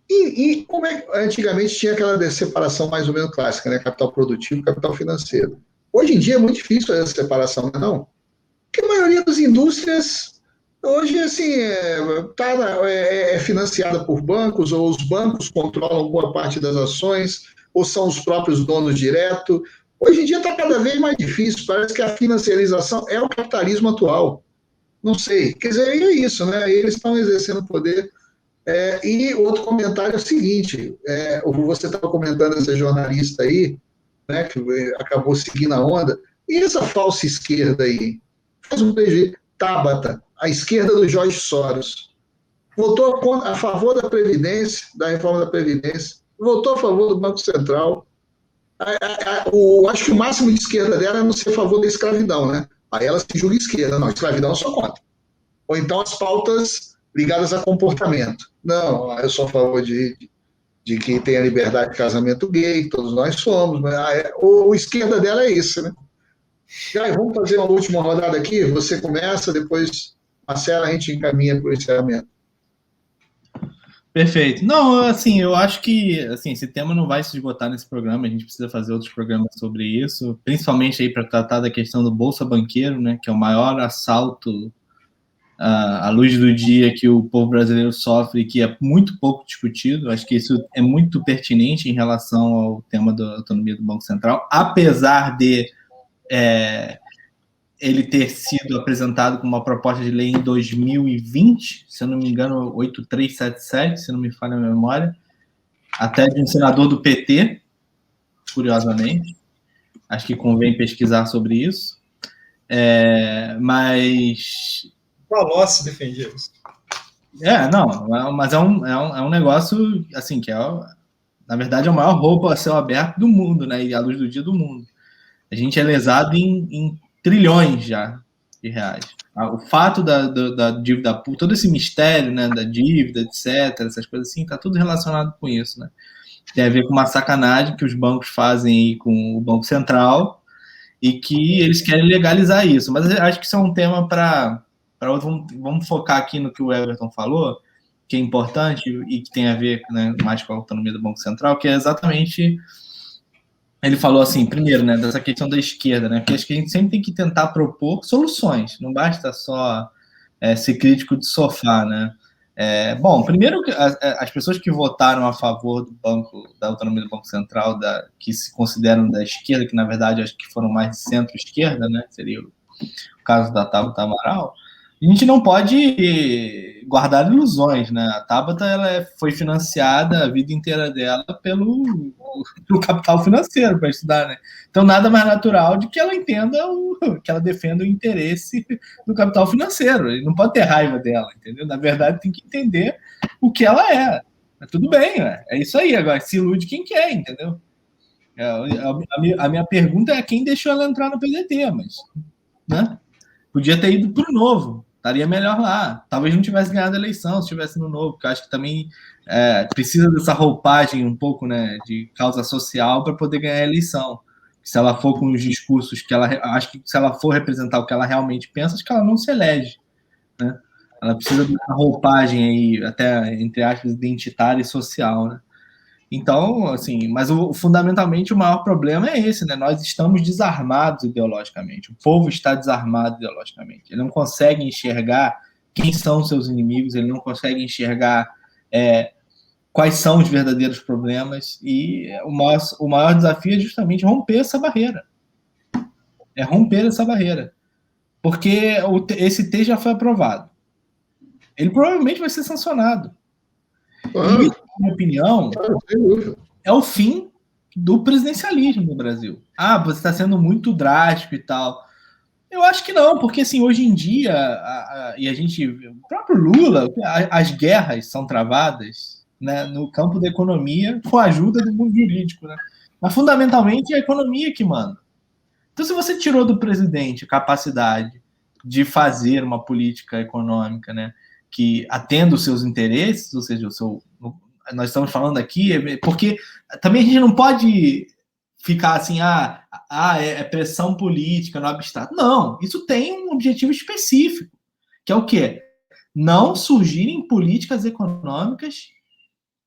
e como é que antigamente tinha aquela separação mais ou menos clássica, né? Capital produtivo e capital financeiro. Hoje em dia é muito difícil essa separação, não é não? Porque a maioria das indústrias hoje assim, é financiada por bancos, ou os bancos controlam boa parte das ações, ou são os próprios donos direto. Hoje em dia está cada vez mais difícil, parece que a financiarização é o capitalismo atual. Não sei, quer dizer, é isso, né? Eles estão exercendo poder. E outro comentário é o seguinte, você estava comentando essa jornalista aí, né, que acabou seguindo a onda, e essa falsa esquerda aí? Faz um prejuízo. Tabata, a esquerda do Jorge Soros, votou a favor da Previdência, da reforma da Previdência, votou a favor do Banco Central. Acho que o máximo de esquerda dela é não ser a favor da escravidão, né? Aí ela se julga esquerda. Não, escravidão eu sou contra. Ou então as pautas ligadas a comportamento. Não, eu sou a favor de que tenha liberdade de casamento gay, todos nós somos, mas o esquerda dela é isso, né? E aí, vamos fazer uma última rodada aqui? Você começa, depois, Marcelo, a gente encaminha para o encerramento. Perfeito. Não, assim, eu acho que assim, esse tema não vai se esgotar nesse programa, a gente precisa fazer outros programas sobre isso, principalmente aí para tratar da questão do Bolsa Banqueiro, né, que é o maior assalto à luz do dia que o povo brasileiro sofre, que é muito pouco discutido. Acho que isso é muito pertinente em relação ao tema da autonomia do Banco Central, apesar de ele ter sido apresentado com uma proposta de lei em 2020, se eu não me engano, 8377, se não me falha a memória, até de um senador do PT, curiosamente. Acho que convém pesquisar sobre isso. Mas... Palocci defendia isso. Mas é um negócio, assim, que na verdade é o maior roubo a céu aberto do mundo, né? E à luz do dia do mundo. A gente é lesado em trilhões já de reais. O fato da dívida, todo esse mistério, né, da dívida, etc., essas coisas assim, está tudo relacionado com isso, né? tem a ver com uma sacanagem que os bancos fazem aí com o Banco Central e que eles querem legalizar isso. Mas eu acho que isso é um tema para outro. Vamos focar aqui no que o Everton falou, que é importante e que tem a ver, né, mais com a autonomia do Banco Central, que é exatamente... Ele falou assim, primeiro, né, dessa questão da esquerda, né, porque acho que a gente sempre tem que tentar propor soluções, não basta só ser crítico de sofá, né. Bom, primeiro, as pessoas que votaram a favor da autonomia do Banco Central, que se consideram da esquerda, que na verdade acho que foram mais de centro-esquerda, né, seria o caso da Tabata Amaral, a gente não pode guardar ilusões, né? A Tabata ela foi financiada a vida inteira dela pelo capital financeiro para estudar, né? Então nada mais natural de que ela entenda que ela defenda o interesse do capital financeiro. Ele não pode ter raiva dela, entendeu? Na verdade tem que entender o que ela é. Mas tudo bem, né? É isso aí. Agora se ilude quem quer, entendeu? A minha pergunta é quem deixou ela entrar no PDT, mas, né? Podia ter ido para o Novo, estaria melhor lá. Talvez não tivesse ganhado a eleição se estivesse no Novo, porque eu acho que também precisa dessa roupagem um pouco, né, de causa social para poder ganhar a eleição. Se ela for com os discursos que ela... Acho que se ela for representar o que ela realmente pensa, acho que ela não se elege, né? Ela precisa dessa roupagem aí, até, entre aspas, identitária e social, né? Então, assim, mas fundamentalmente o maior problema é esse, né? Nós estamos desarmados ideologicamente. O povo está desarmado ideologicamente. Ele não consegue enxergar quem são os seus inimigos, ele não consegue enxergar quais são os verdadeiros problemas, e o maior desafio é justamente romper essa barreira. É romper essa barreira. Porque esse texto já foi aprovado. Ele provavelmente vai ser sancionado. E, na minha opinião, é o fim do presidencialismo no Brasil. Você está sendo muito drástico e tal. Eu acho que não, porque assim, hoje em dia, o próprio Lula, as guerras são travadas, né, no campo da economia com a ajuda do mundo jurídico, né? Mas fundamentalmente é a economia que manda. Então, se você tirou do presidente a capacidade de fazer uma política econômica, né, que atenda os seus interesses, ou seja, nós estamos falando aqui, porque também a gente não pode ficar assim, é pressão política no abstrato. Não, isso tem um objetivo específico, que é o quê? Não surgirem políticas econômicas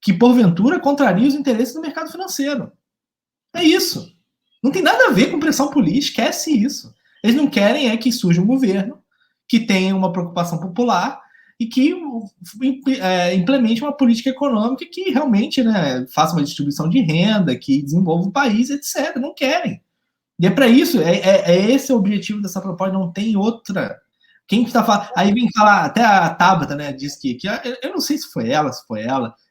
que, porventura, contrariem os interesses do mercado financeiro. É isso. Não tem nada a ver com pressão política, esquece isso. Eles não querem que surja um governo que tenha uma preocupação popular e que implemente uma política econômica que realmente, né, faça uma distribuição de renda, que desenvolva o país, etc. Não querem. E é para isso, esse o objetivo dessa proposta, não tem outra. Quem está falando? Aí vem falar, até a Tabata, né, disse que eu não sei se foi ela,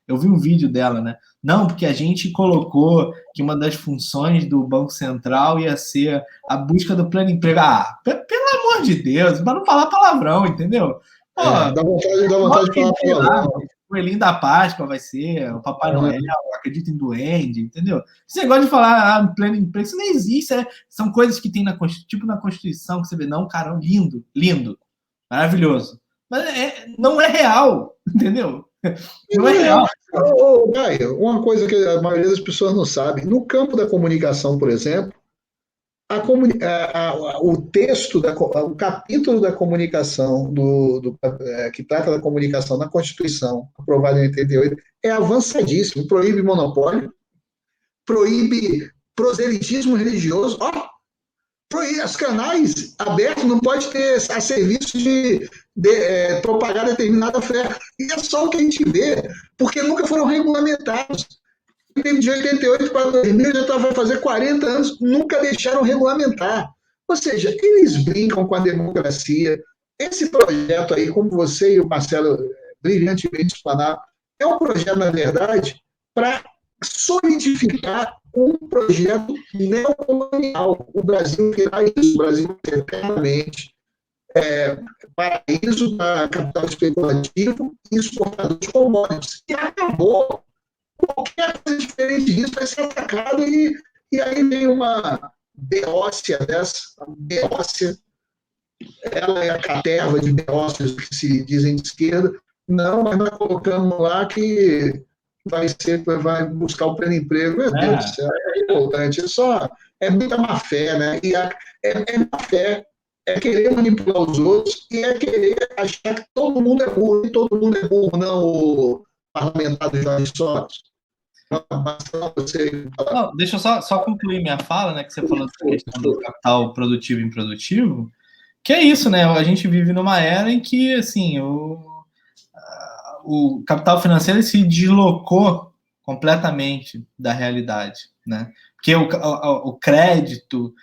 eu vi um vídeo dela, né? Não, porque a gente colocou que uma das funções do Banco Central ia ser a busca do pleno emprego. Pelo amor de Deus, para não falar palavrão, entendeu? Pô, dá vontade de falar palavrão. O Coelhinho da Páscoa vai ser o Papai Noel, acredita em duende, entendeu? Esse negócio de falar pleno emprego, isso não existe. São coisas que tem na Constituição, que você vê, não, cara, lindo, maravilhoso. Mas não é real, entendeu? Não é real. Uma coisa que a maioria das pessoas não sabe, no campo da comunicação, por exemplo, o texto, o capítulo da comunicação, que trata da comunicação na Constituição, aprovado em 88, é avançadíssimo. Proíbe monopólio, proíbe proselitismo religioso, proíbe os canais abertos, não pode ter a serviço de propagar determinada fé. E é só o que a gente vê, porque nunca foram regulamentados. De 88 para 2000, já vai fazer 40 anos, nunca deixaram regulamentar. Ou seja, eles brincam com a democracia. Esse projeto aí, como você e o Marcelo brilhantemente explanaram, é um projeto, na verdade, para solidificar um projeto neocolonial. O Brasil virá isso, o Brasil eternamente paraíso da capital especulativo e exportador de commodities. E acabou. Qualquer coisa diferente disso vai ser atacado e aí vem uma beócia dessa, ela é a caterva de beócias que se dizem de esquerda. Não, mas nós colocamos lá que vai buscar o pleno emprego. Meu Deus do céu, é importante. É muita má fé, né? E é má fé, é querer manipular os outros e é querer achar que todo mundo é burro, e todo mundo é burro, não o parlamentar do Jorge Soros. Não, deixa eu só concluir minha fala, né, que você falou da questão do capital produtivo e improdutivo, que é isso, né? A gente vive numa era em que, assim, o capital financeiro se deslocou completamente da realidade, né? Porque o crédito,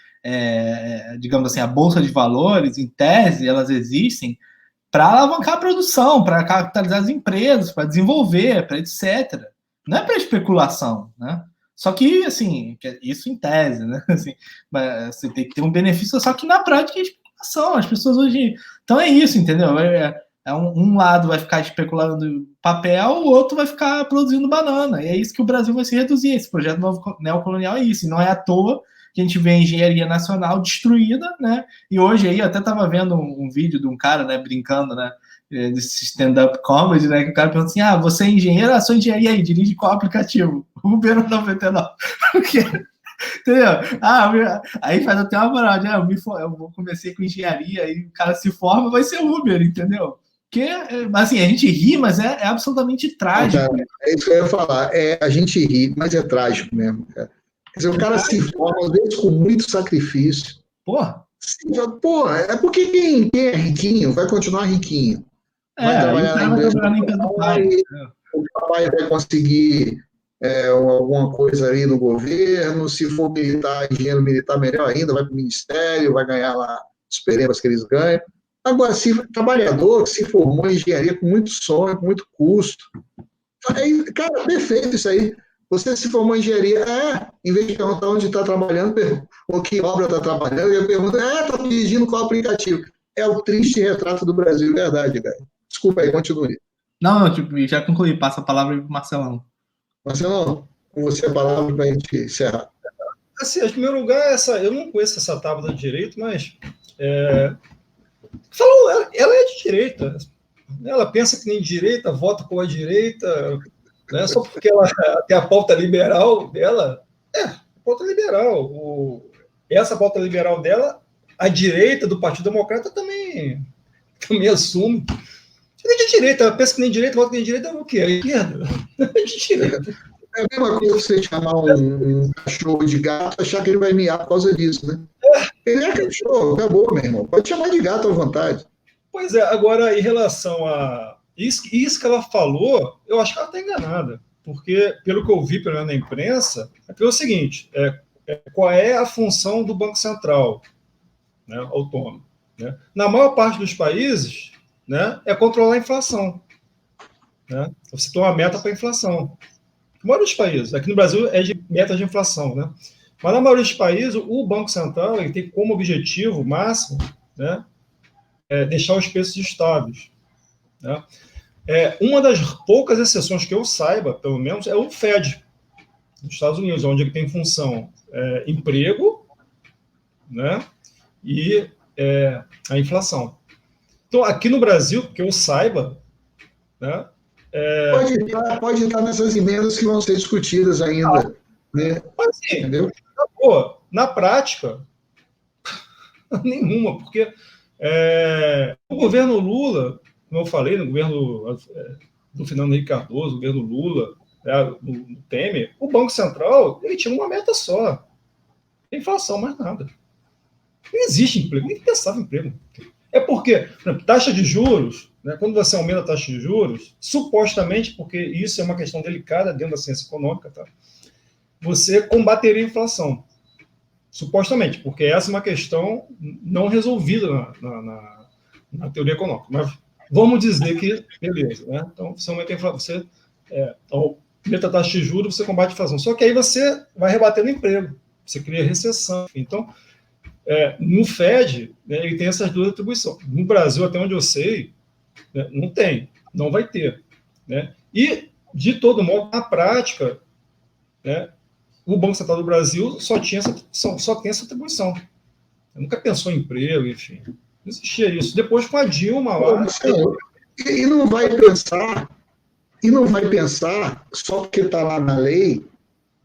digamos assim, a bolsa de valores, em tese, elas existem para alavancar a produção, para capitalizar as empresas, para desenvolver, para etc. Não é para especulação, né? Só que, assim, isso em tese, né? Assim, você tem que ter um benefício, só que na prática é especulação. As pessoas hoje... Então é isso, entendeu? Um lado vai ficar especulando papel, o outro vai ficar produzindo banana. E é isso que o Brasil vai se reduzir. Esse projeto novo neocolonial é isso. E não é à toa que a gente vê a engenharia nacional destruída, né? E hoje aí, eu até estava vendo um vídeo de um cara, né, brincando, né, desse stand-up comedy, né, que o cara pergunta assim, você é engenheiro? Sou engenheiro, e aí, dirige qual aplicativo? Uber 99. Porque... Entendeu? Aí faz até uma moral, eu comecei com engenharia, aí o cara se forma, vai ser Uber, entendeu? Porque, assim, a gente ri, mas é absolutamente trágico. Cara, é isso que eu ia falar. A gente ri, mas é trágico mesmo, cara. Quer dizer, o cara se forma, às vezes, com muito sacrifício. Porra, é porque quem é riquinho vai continuar riquinho. Vai trabalhar na empresa do pai. O papai vai conseguir alguma coisa ali no governo. Se for militar, engenheiro militar, melhor ainda, vai para o ministério, vai ganhar lá os perebas que eles ganham. Agora, se trabalhador que se formou em engenharia com muito sonho, com muito custo, aí, cara, perfeito isso aí. Você se formou em engenharia, em vez de perguntar onde está trabalhando, ou que obra está trabalhando, eu pergunto, está dirigindo qual aplicativo. É o triste retrato do Brasil, verdade, cara. Desculpa aí, continue. Não, já concluí, passa a palavra para o Marcelão. Marcelão, com você a palavra para a gente encerrar. Assim, em primeiro lugar, eu não conheço essa tábua de direito, mas ela é de direita. Ela pensa que nem direita, vota com a direita, né? Só porque ela tem a pauta liberal dela. Pauta liberal. Essa pauta liberal dela, a direita do Partido Democrata também assume. Ela é de direita, ela pensa que nem direita, vota que nem direita, é o quê? É esquerda. É de direita. É a mesma coisa que você chamar um cachorro de gato, achar que ele vai miar por causa disso, né? Ele é cachorro, acabou, meu irmão. Pode chamar de gato à vontade. Pois é, agora, em relação a isso que ela falou, eu acho que ela está enganada. Porque, pelo que eu vi na imprensa, é o seguinte, qual é a função do Banco Central, né, autônomo? Né? Na maior parte dos países, né, é controlar a inflação. Né? Você tem uma meta para a inflação. Na maioria dos países. Aqui no Brasil é de meta de inflação, né? Mas na maioria dos países, o Banco Central ele tem como objetivo máximo, né, deixar os preços estáveis. Né? Uma das poucas exceções que eu saiba, pelo menos, é o Fed, nos Estados Unidos, onde ele tem função emprego, né, e a inflação. Então, aqui no Brasil, que eu saiba, né, pode entrar nessas emendas que vão ser discutidas ainda. Né? Mas, assim, entendeu? Na prática, nenhuma, porque o governo Lula, como eu falei, no governo do Fernando Henrique Cardoso, o governo Lula, no Temer, o Banco Central ele tinha uma meta só: inflação, mais nada. Não existe emprego, nem pensava em emprego. É porque, por exemplo, taxa de juros, né, quando você aumenta a taxa de juros, supostamente, porque isso é uma questão delicada dentro da ciência econômica, tá? Você combateria a inflação. Supostamente, porque essa é uma questão não resolvida na teoria econômica. Mas vamos dizer que, beleza, né? Então, você aumenta a inflação, aumenta a taxa de juros, você combate a inflação. Só que aí você vai rebatendo emprego, você cria recessão. Então, no Fed, né, ele tem essas duas atribuições. No Brasil, até onde eu sei, né, não tem, não vai ter. Né? E, de todo modo, na prática, né, o Banco Central do Brasil só tem essa atribuição. Nunca pensou em emprego, enfim. Não existia isso. Depois, com a Dilma lá... E não vai pensar e não vai pensar, só porque está lá na lei,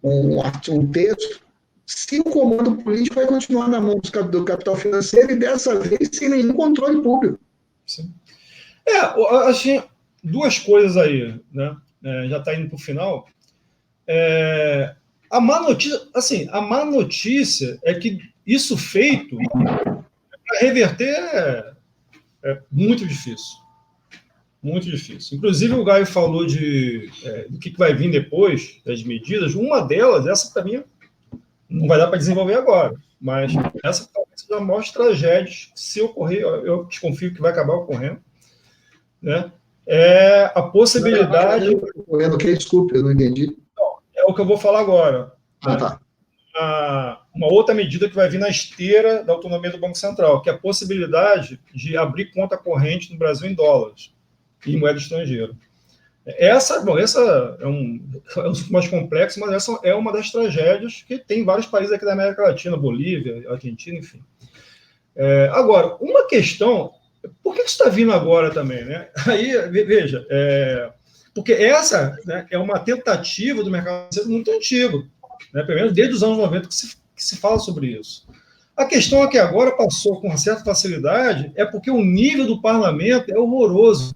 um texto, se o comando político vai continuar na mão do capital financeiro e dessa vez sem nenhum controle público. Sim. Achei duas coisas aí, né? Já está indo para o final. A má notícia é que isso feito para reverter é muito difícil. Muito difícil. Inclusive, o Gaio falou do que vai vir depois, das medidas. Uma delas, essa para mim, não vai dar para desenvolver agora, mas essa talvez seja a maior tragédia, se ocorrer, eu desconfio que vai acabar ocorrendo, né? É a possibilidade... Desculpe, eu não entendi. É o que eu vou falar agora. Né? Tá. Uma outra medida que vai vir na esteira da autonomia do Banco Central, que é a possibilidade de abrir conta corrente no Brasil em dólares e em moeda estrangeira. Essa é um assunto mais complexo, mas essa é uma das tragédias que tem em vários países aqui da América Latina, Bolívia, Argentina, enfim. Agora, uma questão, por que isso está vindo agora também, né? Aí, veja, porque essa, né, é uma tentativa do mercado financeiro muito antigo, né, pelo menos desde os anos 90 que se fala sobre isso. A questão é que agora passou com uma certa facilidade, é porque o nível do parlamento é horroroso.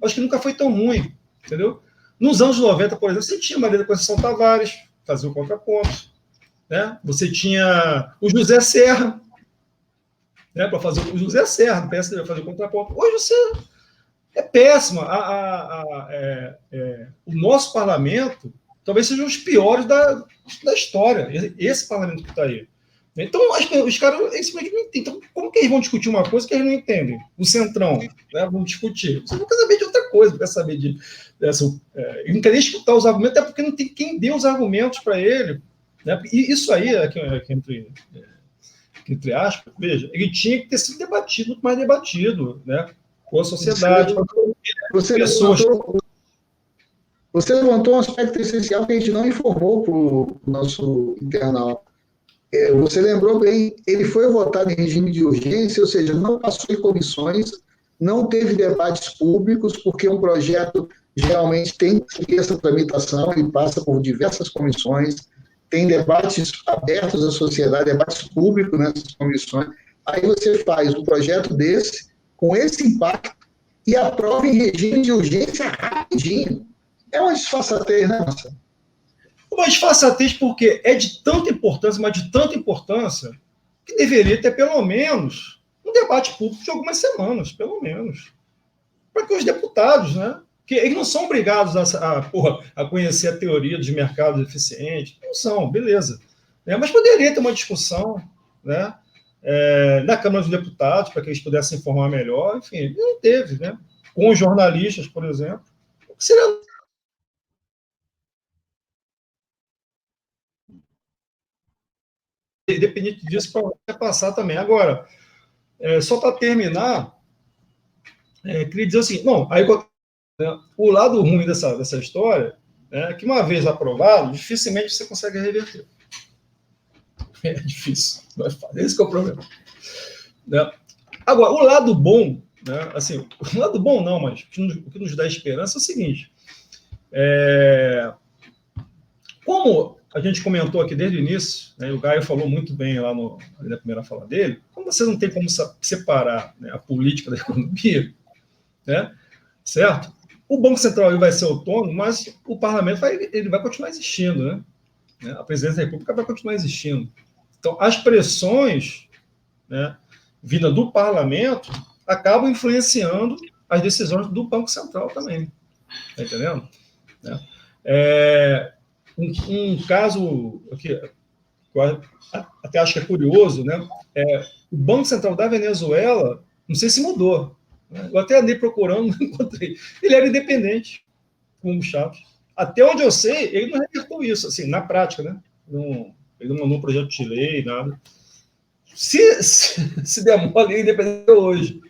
Acho que nunca foi tão ruim, entendeu? Nos anos 90, por exemplo, você tinha a Maria da Conceição Tavares, fazia o contraponto, né? Você tinha o José Serra, né, para fazer o José Serra, do PSD, fazer o contraponto. Hoje você é péssimo. O nosso parlamento talvez seja um dos piores da história, esse parlamento que está aí. Então, os caras simplesmente não entendem. Então, como que eles vão discutir uma coisa que eles não entendem? O Centrão, né, vão discutir. Você não quer saber de outra coisa, não quer saber ele não quer nem escutar os argumentos, até porque não tem quem dê os argumentos para ele. Né? E isso aí, entre aspas, veja, ele tinha que ter sido debatido, muito mais debatido, né, com a sociedade. Você levantou um aspecto essencial que a gente não informou para o nosso internauta. Você lembrou bem, ele foi votado em regime de urgência, ou seja, não passou em comissões, não teve debates públicos, porque um projeto geralmente tem essa tramitação, ele passa por diversas comissões, tem debates abertos à sociedade, debates públicos nessas comissões. Aí você faz um projeto desse, com esse impacto, e aprova em regime de urgência rapidinho. É uma disfarçatez, né, Marcelo? Uma disfarçatez porque é de tanta importância, mas de tanta importância, que deveria ter pelo menos um debate público de algumas semanas, pelo menos. Para que os deputados, né, que eles não são obrigados a conhecer a teoria dos mercados eficientes, não são, beleza. Mas poderia ter uma discussão, né, na Câmara dos Deputados, para que eles pudessem informar melhor, enfim, não teve, né, com os jornalistas, por exemplo. O que seria... Independente disso, para passar também. Agora, só para terminar, queria dizer assim, o lado ruim dessa história é que, uma vez aprovado, dificilmente você consegue reverter. É difícil, não é fácil. Esse que é o problema. Né? Agora, o lado bom, né, assim, o lado bom não, mas o que nos dá esperança é o seguinte, como a gente comentou aqui desde o início, né, o Gaio falou muito bem lá na primeira fala dele, como você não tem como separar, né, a política da economia, né, certo? O Banco Central vai ser autônomo, mas o parlamento vai continuar existindo, né? A presidência da República vai continuar existindo. Então, as pressões, né, vinda do parlamento acabam influenciando as decisões do Banco Central também. Está entendendo? Né? Um caso que eu até acho que é curioso, né? O Banco Central da Venezuela, não sei se mudou, né? Eu até andei procurando, não encontrei. Ele era independente, como Chaves. Até onde eu sei, ele não revertou isso, assim, na prática, né? Ele não mandou um projeto de lei, nada. Se demora, ele é independente hoje,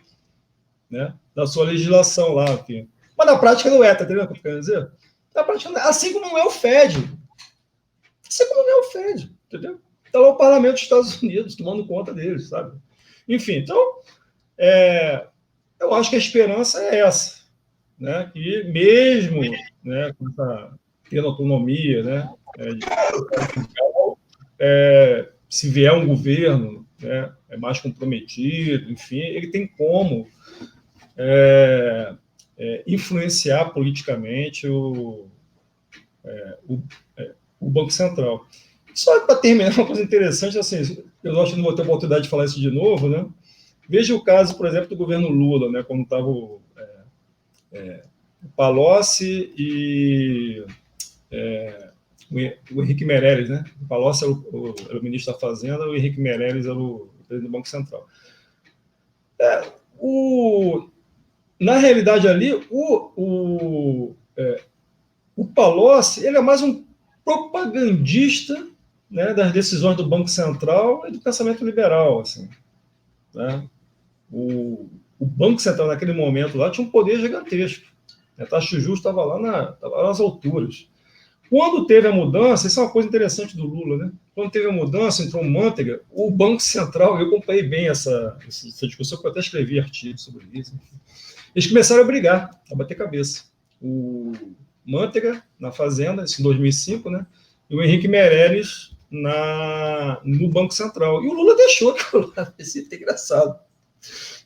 né? Da sua legislação lá, enfim. Mas na prática não é, tá entendendo o que eu tô querendo dizer? Na prática não é. Assim como não é o FED. Assim como não é o FED, entendeu? Está lá o parlamento dos Estados Unidos tomando conta deles, sabe? Enfim, então, eu acho que a esperança é essa, né? E mesmo né, com essa plena autonomia, né, se vier um governo, né, mais comprometido, enfim, ele tem como influenciar politicamente o Banco Central. Só para terminar, uma coisa interessante, assim, eu acho que não vou ter oportunidade de falar isso de novo, né? Veja o caso, por exemplo, do governo Lula, né, quando estava o Palocci e o Henrique Meirelles, né? O Palocci era o ministro da Fazenda, o Henrique Meirelles era o presidente do Banco Central. Na realidade ali, o Palocci, ele é mais um propagandista, né, das decisões do Banco Central e do pensamento liberal, assim, né? O Banco Central, naquele momento lá, tinha um poder gigantesco. A taxa de juros estava lá nas alturas. Quando teve a mudança, isso é uma coisa interessante do Lula, né? Quando teve a mudança, entrou o Manteiga, o Banco Central, eu acompanhei bem essa discussão, porque eu até escrevi artigos sobre isso. Eles começaram a brigar, a bater cabeça. O Manteiga, na Fazenda, isso em 2005, né? E o Henrique Meirelles no Banco Central. E o Lula deixou aquilo lá, isso é engraçado.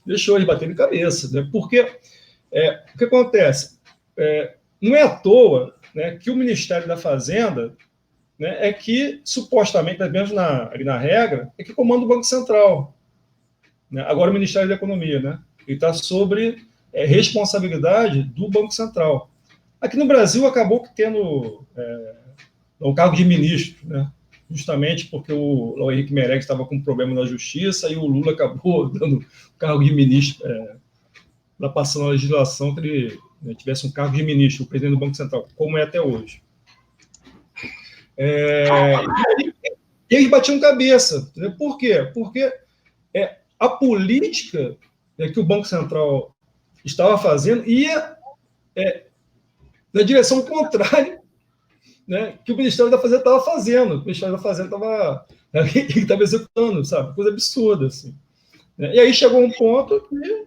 Deixou eles baterem cabeça, né? Porque o que acontece? Não é à toa, né, que o Ministério da Fazenda, né, é que, supostamente, pelo menos ali na regra, é que comanda o Banco Central. Né? Agora o Ministério da Economia, né? Ele está sobre responsabilidade do Banco Central. Aqui no Brasil acabou tendo o cargo de ministro, né? Justamente porque o Henrique Meirelles estava com um problema na justiça e o Lula acabou dando o cargo de ministro, passando a legislação que ele tivesse um cargo de ministro, o presidente do Banco Central, como é até hoje. E eles batiam cabeça. Né? Por quê? Porque a política que o Banco Central estava fazendo ia na direção contrária, né, que o Ministério da Fazenda estava fazendo. O Ministério da Fazenda estava executando, sabe? Coisa absurda, assim. E aí chegou um ponto que,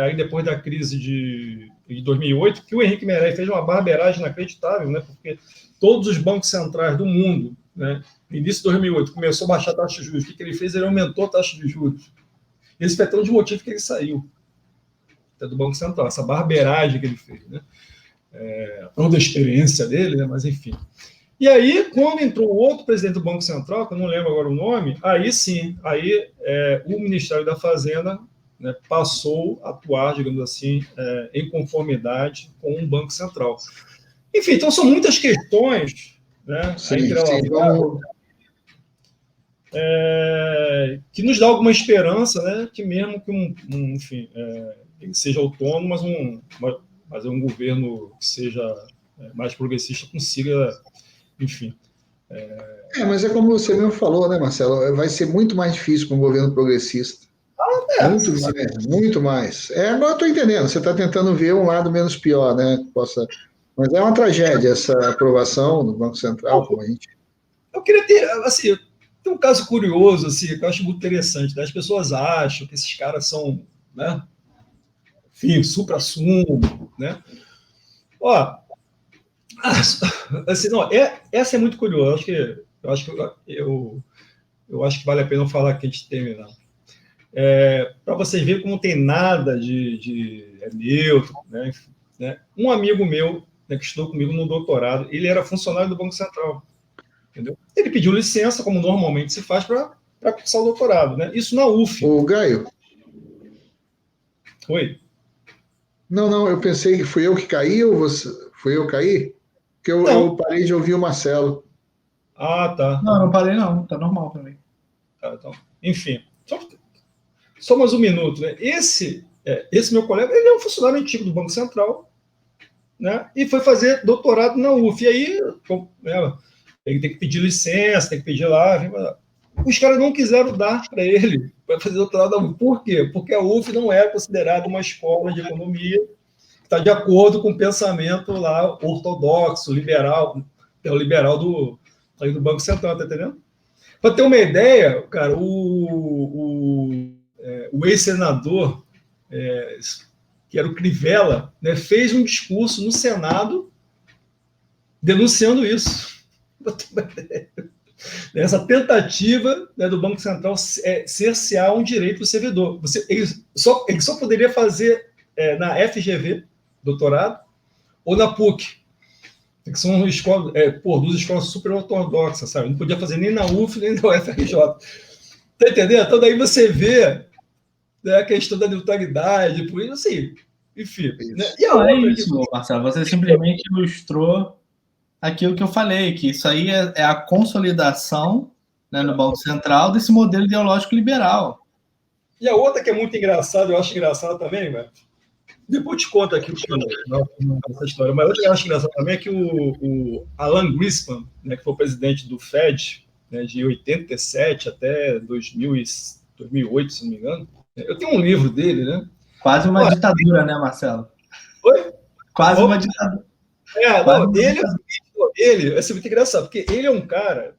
aí depois da crise de 2008, que o Henrique Meirelles fez uma barbeiragem inacreditável, né, porque todos os bancos centrais do mundo, né, no início de 2008, começou a baixar a taxa de juros. O que ele fez? Ele aumentou a taxa de juros. Esse foi até um dos motivos que ele saiu do Banco Central, essa barbeiragem que ele fez, né? Toda a experiência dele, né? Mas enfim. E aí, quando entrou outro presidente do Banco Central, que eu não lembro agora o nome, aí sim, o Ministério da Fazenda, né, passou a atuar, digamos assim, em conformidade com o Banco Central. Enfim, então são muitas questões, né, que nos dá alguma esperança, né, que mesmo que ele seja autônomo, mas um governo que seja mais progressista consiga, enfim. Mas é como você mesmo falou, né, Marcelo? Vai ser muito mais difícil para um governo progressista. Muito mais. Agora eu estou entendendo. Você está tentando ver um lado menos pior, né? Mas é uma tragédia essa aprovação do Banco Central, como a gente. Eu queria ter, assim, tem um caso curioso, assim, que eu acho muito interessante. Né? As pessoas acham que esses caras são, né? Enfim, supra-sumo, né? Ó, assim, não, essa é muito curiosa. Eu acho que vale a pena eu falar aqui antes de terminar. Para vocês verem como não tem nada de neutro, né? Um amigo meu, né, que estudou comigo no doutorado, ele era funcionário do Banco Central, entendeu? Ele pediu licença, como normalmente se faz, para cursar o doutorado, né? Isso na UF. Ô, Gaio. Oi. Não, eu pensei que fui eu que caí ou fui eu que caí? Porque eu parei de ouvir o Marcelo. Ah, tá. Não parei não, tá normal também. Tá, então, enfim, só mais um minuto, né? Esse meu colega, ele é um funcionário antigo do Banco Central, né? E foi fazer doutorado na UF. E aí, ele tem que pedir licença, tem que pedir lá. Os caras não quiseram dar para ele para fazer doutorado na UF. Por quê? Porque a UF não é considerada uma escola de economia que está de acordo com o pensamento lá ortodoxo, liberal, o liberal do Banco Central, tá entendendo? Para ter uma ideia, cara, o ex-senador, que era o Crivella, né, fez um discurso no Senado, denunciando isso. Essa tentativa, né, do Banco Central cercear um direito do servidor. Ele só poderia fazer na FGV, doutorado, ou na PUC, que são duas escolas super ortodoxas, sabe? Não podia fazer nem na UF, nem na UFRJ. Tá entendendo? Então, daí você vê, né, a questão da neutralidade, por isso, assim, enfim. Né? E não, é isso, Marcelo. Você simplesmente ilustrou aquilo que eu falei, que isso aí é a consolidação, né, no Banco Central desse modelo ideológico liberal. E a outra que é muito engraçada, eu acho engraçada também, velho. Depois eu te conto aqui essa história, mas outra que eu acho engraçada também é que o Alan Greenspan, né, que foi o presidente do Fed, né, de 87 até 2008, se não me engano, eu tenho um livro dele, né? Quase uma ditadura, né, Marcelo? Oi? Quase uma ditadura. Não, ele é muito engraçado, porque ele é um cara,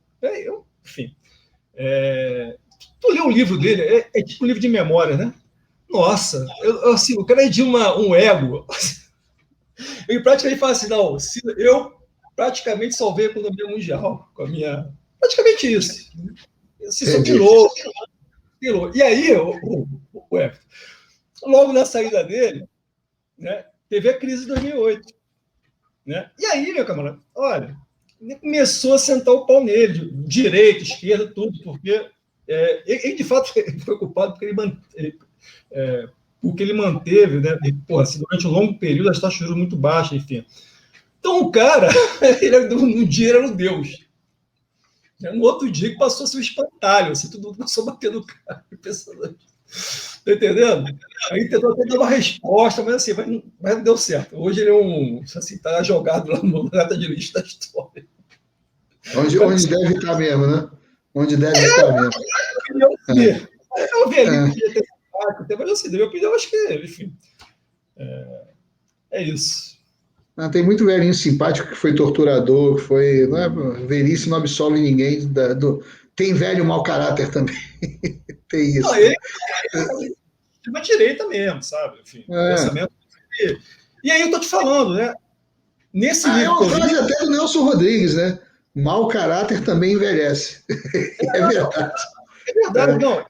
enfim, tu lê um livro dele, é tipo um livro de memória, né? Nossa, assim, o cara é de um ego. Ele praticamente fala assim, não, eu praticamente salvei a economia mundial com a minha... Praticamente isso. Assim, sou piloto. E aí, logo na saída dele, né, teve a crise de 2008. Né? E aí, meu camarada, olha, ele começou a sentar o pau nele, direita, esquerda, tudo, porque ele de fato foi culpado porque ele manteve, né, durante um longo período, as taxas de juros muito baixas, enfim. Então, o cara, no dia era um deus. No outro dia, passou a ser um espantalho, assim, todo mundo começou a bater no cara, pensando... Tá entendendo? Aí tentou até dar uma resposta, mas assim, mas não deu certo. Hoje ele tá jogado lá no lata de lixo da história. Onde deve estar mesmo, né? Onde deve estar mesmo. Eu vi ali que podia ter simpático, mas assim, na minha opinião, acho que, enfim, é isso. Tem muito velhinho simpático que foi torturador, que foi... Não é, velhice não absolve ninguém. Tem velho mau caráter também. Tem isso. Não, ele de uma direita mesmo, sabe? Enfim, pensamento. E aí eu tô te falando, né? Nesse livro. É uma frase até do Nelson Rodrigues, né? Mau caráter também envelhece. É verdade. É verdade, não.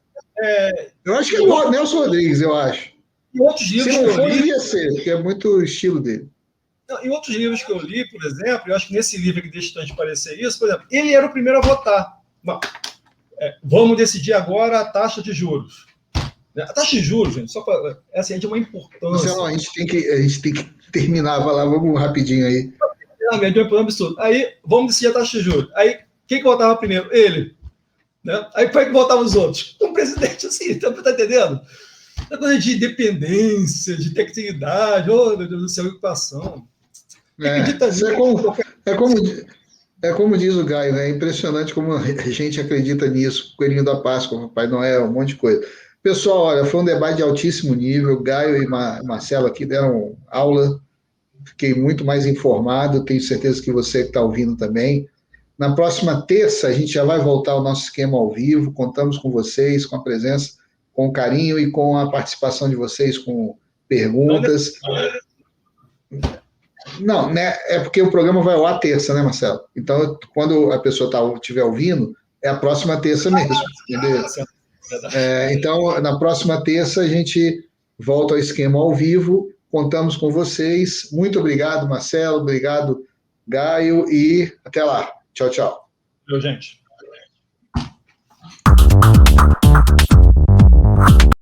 Eu acho que é o Nelson Rodrigues, eu acho. E outros livros Se não for, devia ser, porque é muito o estilo dele. Não, em outros livros que eu li, por exemplo, eu acho que nesse livro que deixa transparecer isso, por exemplo, ele era o primeiro a votar. Vamos decidir agora a taxa de juros. A taxa de juros, gente, só para é de uma importância. Não, a gente tem que terminar, vai lá, vamos rapidinho aí. É de um absurdo. Aí, vamos decidir a taxa de juros. Aí, quem que votava primeiro? Ele. Né? Aí, para que votavam os outros? Um presidente assim, tá entendendo? É coisa de independência, de tecnicidade, oh, meu Deus do céu, ocupação. É como diz o Gaio, né? É impressionante como a gente acredita nisso. Coelhinho da Páscoa, Papai Noel, um monte de coisa. Pessoal, olha, foi um debate de altíssimo nível. Gaio e Marcelo aqui deram aula. Fiquei muito mais informado. Tenho certeza que você que está ouvindo também. Na próxima terça, a gente já vai voltar ao nosso esquema ao vivo. Contamos com vocês, com a presença, com o carinho e com a participação de vocês, com perguntas. Não, né? É porque o programa vai ao ar terça, né, Marcelo? Então, quando a pessoa estiver ouvindo, é a próxima terça mesmo, entendeu? Então, na próxima terça, a gente volta ao esquema ao vivo. Contamos com vocês. Muito obrigado, Marcelo. Obrigado, Gaio. E até lá. Tchau, tchau. Valeu, gente.